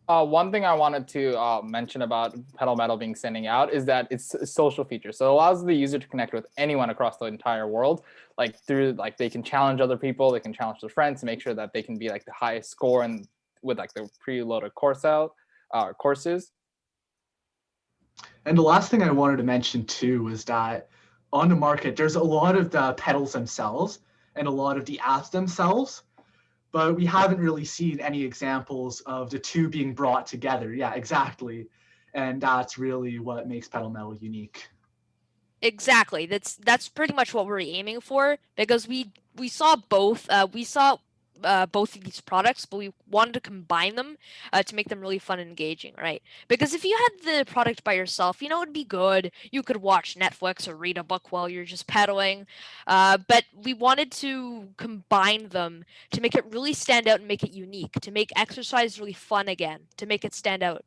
One thing I wanted to mention about Pedal Metal being standing out is that it's a social feature. So it allows the user to connect with anyone across the entire world, they can challenge other people, they can challenge their friends to make sure that they can be the highest score and with the preloaded courses. And the last thing I wanted to mention too was that on the market, there's a lot of the pedals themselves and a lot of the apps themselves, but we haven't really seen any examples of the two being brought together. Yeah, exactly. And that's really what makes Pedal Metal unique. Exactly. That's pretty much what we're aiming for, because we saw both both of these products, but we wanted to combine them to make them really fun and engaging, right? Because if you had the product by yourself, it'd be good. You could watch Netflix or read a book while you're just pedaling, but we wanted to combine them to make it really stand out and make it unique, to make exercise really fun again, to make it stand out.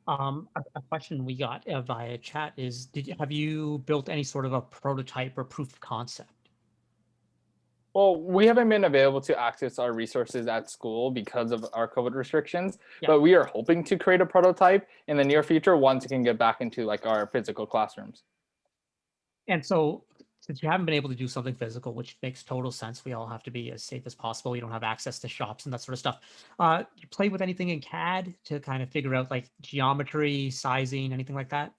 A question we got via chat is, have you built any sort of a prototype or proof of concept? Well, we haven't been available to access our resources at school because of our COVID restrictions, but we are hoping to create a prototype in the near future once it can get back into like our physical classrooms. And so, since you haven't been able to do something physical, which makes total sense, we all have to be as safe as possible. You don't have access to shops and that sort of stuff. You play with anything in CAD to kind of figure out like geometry, sizing, anything like that?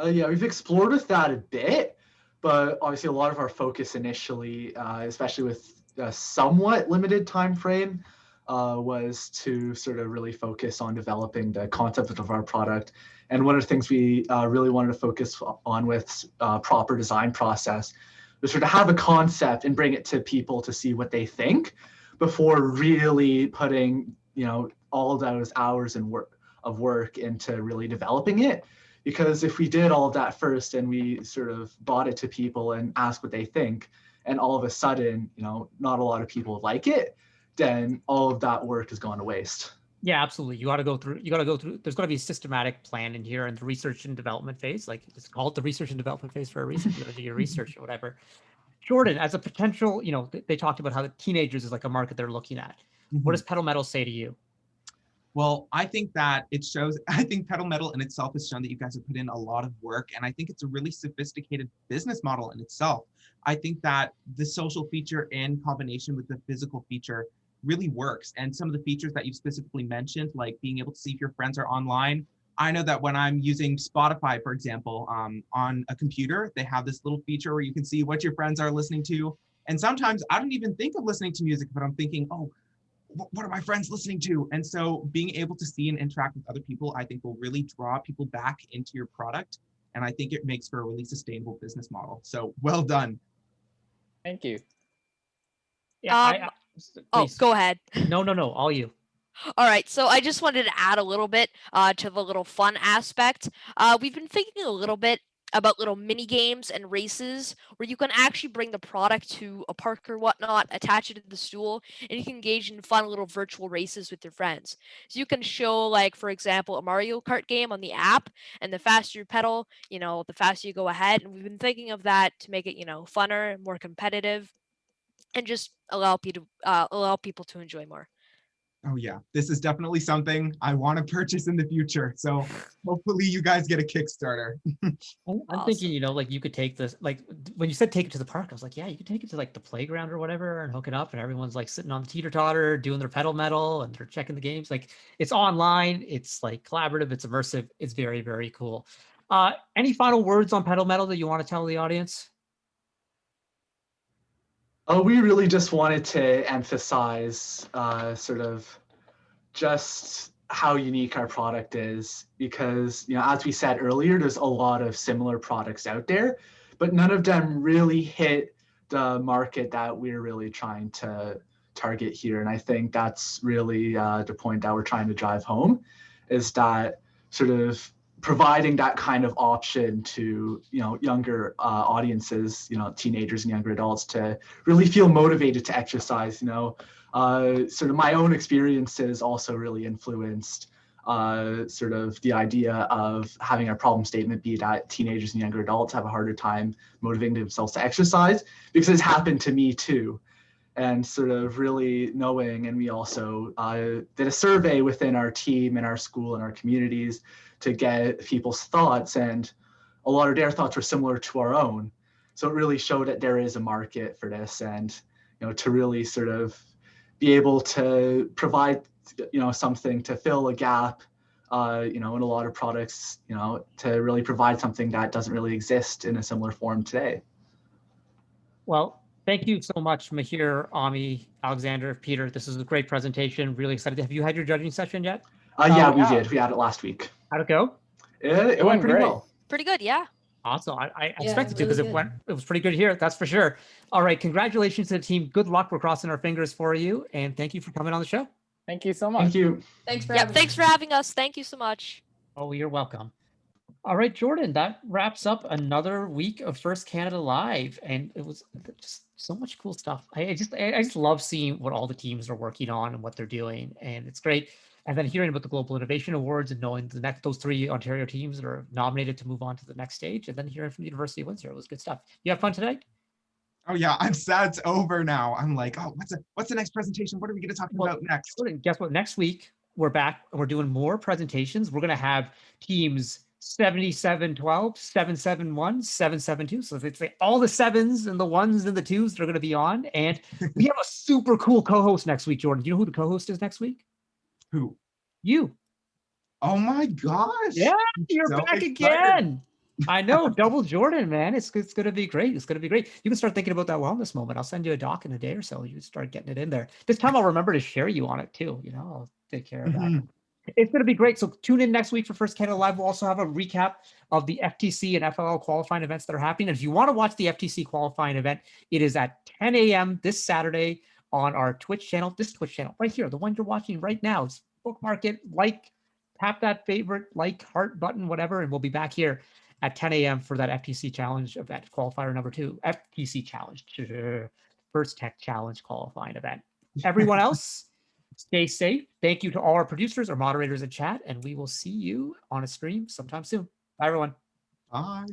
Yeah, we've explored with that a bit, but obviously a lot of our focus initially, especially with a somewhat limited time frame, was to sort of really focus on developing the concept of our product. And one of the things we really wanted to focus on with proper design process was sort of have a concept and bring it to people to see what they think before really putting, all those hours of work into really developing it. Because if we did all of that first and we sort of brought it to people and asked what they think, and all of a sudden, not a lot of people like it, then all of that work has gone to waste. Yeah, absolutely. You got to go through, there's got to be a systematic plan in here in the research and development phase. Like, it's called the research and development phase for a reason. You got to do your research or whatever. Jordan, as a potential, they talked about how the teenagers is like a market they're looking at. What does Pedal Metal say to you? Well, I think that I think Pedal Metal in itself has shown that you guys have put in a lot of work, and I think it's a really sophisticated business model in itself. I think that the social feature in combination with the physical feature really works. And some of the features that you've specifically mentioned, like being able to see if your friends are online. I know that when I'm using Spotify, for example, on a computer, they have this little feature where you can see what your friends are listening to. And sometimes I don't even think of listening to music, but I'm thinking, oh, what are my friends listening to? And so being able to see and interact with other people, I think will really draw people back into your product. And I think it makes for a really sustainable business model. So well done. Thank you. Yeah, go ahead. No, all you. All right, so I just wanted to add a little bit to the little fun aspect. We've been thinking a little bit about little mini games and races where you can actually bring the product to a park or whatnot, attach it to the stool, and you can engage in fun little virtual races with your friends. So you can show, like, for example, a Mario Kart game on the app, and the faster you pedal, the faster you go ahead. And we've been thinking of that to make it, funner, more competitive, and just allow people to enjoy more. Oh yeah, this is definitely something I want to purchase in the future. So hopefully you guys get a Kickstarter. I'm thinking, like you could take this, like when you said take it to the park, I was like, yeah, you could take it to like the playground or whatever and hook it up, and everyone's like sitting on the teeter-totter doing their pedal metal and they're checking the games. Like, it's online, it's like collaborative, it's immersive, it's very, very cool. Any final words on Pedal Metal that you want to tell the audience? We really just wanted to emphasize sort of just how unique our product is, because, as we said earlier, there's a lot of similar products out there, but none of them really hit the market that we're really trying to target here. And I think that's really the point that we're trying to drive home, is that sort of providing that kind of option to younger audiences, teenagers and younger adults, to really feel motivated to exercise. Sort of my own experiences also really influenced sort of the idea of having a problem statement be that teenagers and younger adults have a harder time motivating themselves to exercise, because it's happened to me too. And sort of really knowing, and we also did a survey within our team and our school and our communities to get people's thoughts, and a lot of their thoughts were similar to our own. So it really showed that there is a market for this, and to really sort of be able to provide something to fill a gap in a lot of products, to really provide something that doesn't really exist in a similar form today. Well, thank you so much, Mahir, Ami, Alexander, Peter. This is a great presentation. Really excited. Have you had your judging session yet? Yeah, we did. We had it last week. How'd it go? It went pretty well. Pretty good, yeah. Awesome. I Yeah, expected to really because good. it was pretty good here. That's for sure. All right. Congratulations to the team. Good luck. We're crossing our fingers for you. And thank you for coming on the show. Thank you so much. Thank you. Thanks for Yeah, having thanks us. for having us. Thank you so much. Oh, you're welcome. All right, Jordan, that wraps up another week of First Canada Live. And it was just so much cool stuff. I just love seeing what all the teams are working on and what they're doing. And it's great. And then hearing about the Global Innovation Awards and knowing those 3 Ontario teams that are nominated to move on to the next stage. And then hearing from the University of Windsor, it was good stuff. You have fun today? Oh yeah, I'm sad it's over now. I'm like, oh, what's the next presentation? What are we going to talk about next? Jordan, guess what? Next week, we're back and we're doing more presentations. We're going to have teams 7712, 771, 772. So it's like all the 7s and the 1s and the 2s that are going to be on. And we have a super cool co-host next week, Jordan. Do you know who the co-host is next week? Who? You. Oh my gosh. Yeah, you're so back excited. again. I know, double Jordan, man. It's going to be great. It's going to be great. You can start thinking about that wellness moment. I'll send you a doc in a day or so. You start getting it in there. This time I'll remember to share you on it too. You know, I'll take care of that. It's going to be great. So tune in next week for First Canada Live. We'll also have a recap of the FTC and FLL qualifying events that are happening. And if you want to watch the FTC qualifying event, it is at 10 a.m. this Saturday on our Twitch channel. This Twitch channel right here, the one you're watching right now. It's bookmark it, tap that favorite, heart button, whatever, and we'll be back here at 10 a.m. for that FTC challenge event, qualifier number 2, FTC challenge, First Tech Challenge qualifying event. Everyone else, stay safe. Thank you to all our producers, our moderators in chat, and we will see you on a stream sometime soon. Bye, everyone. Bye.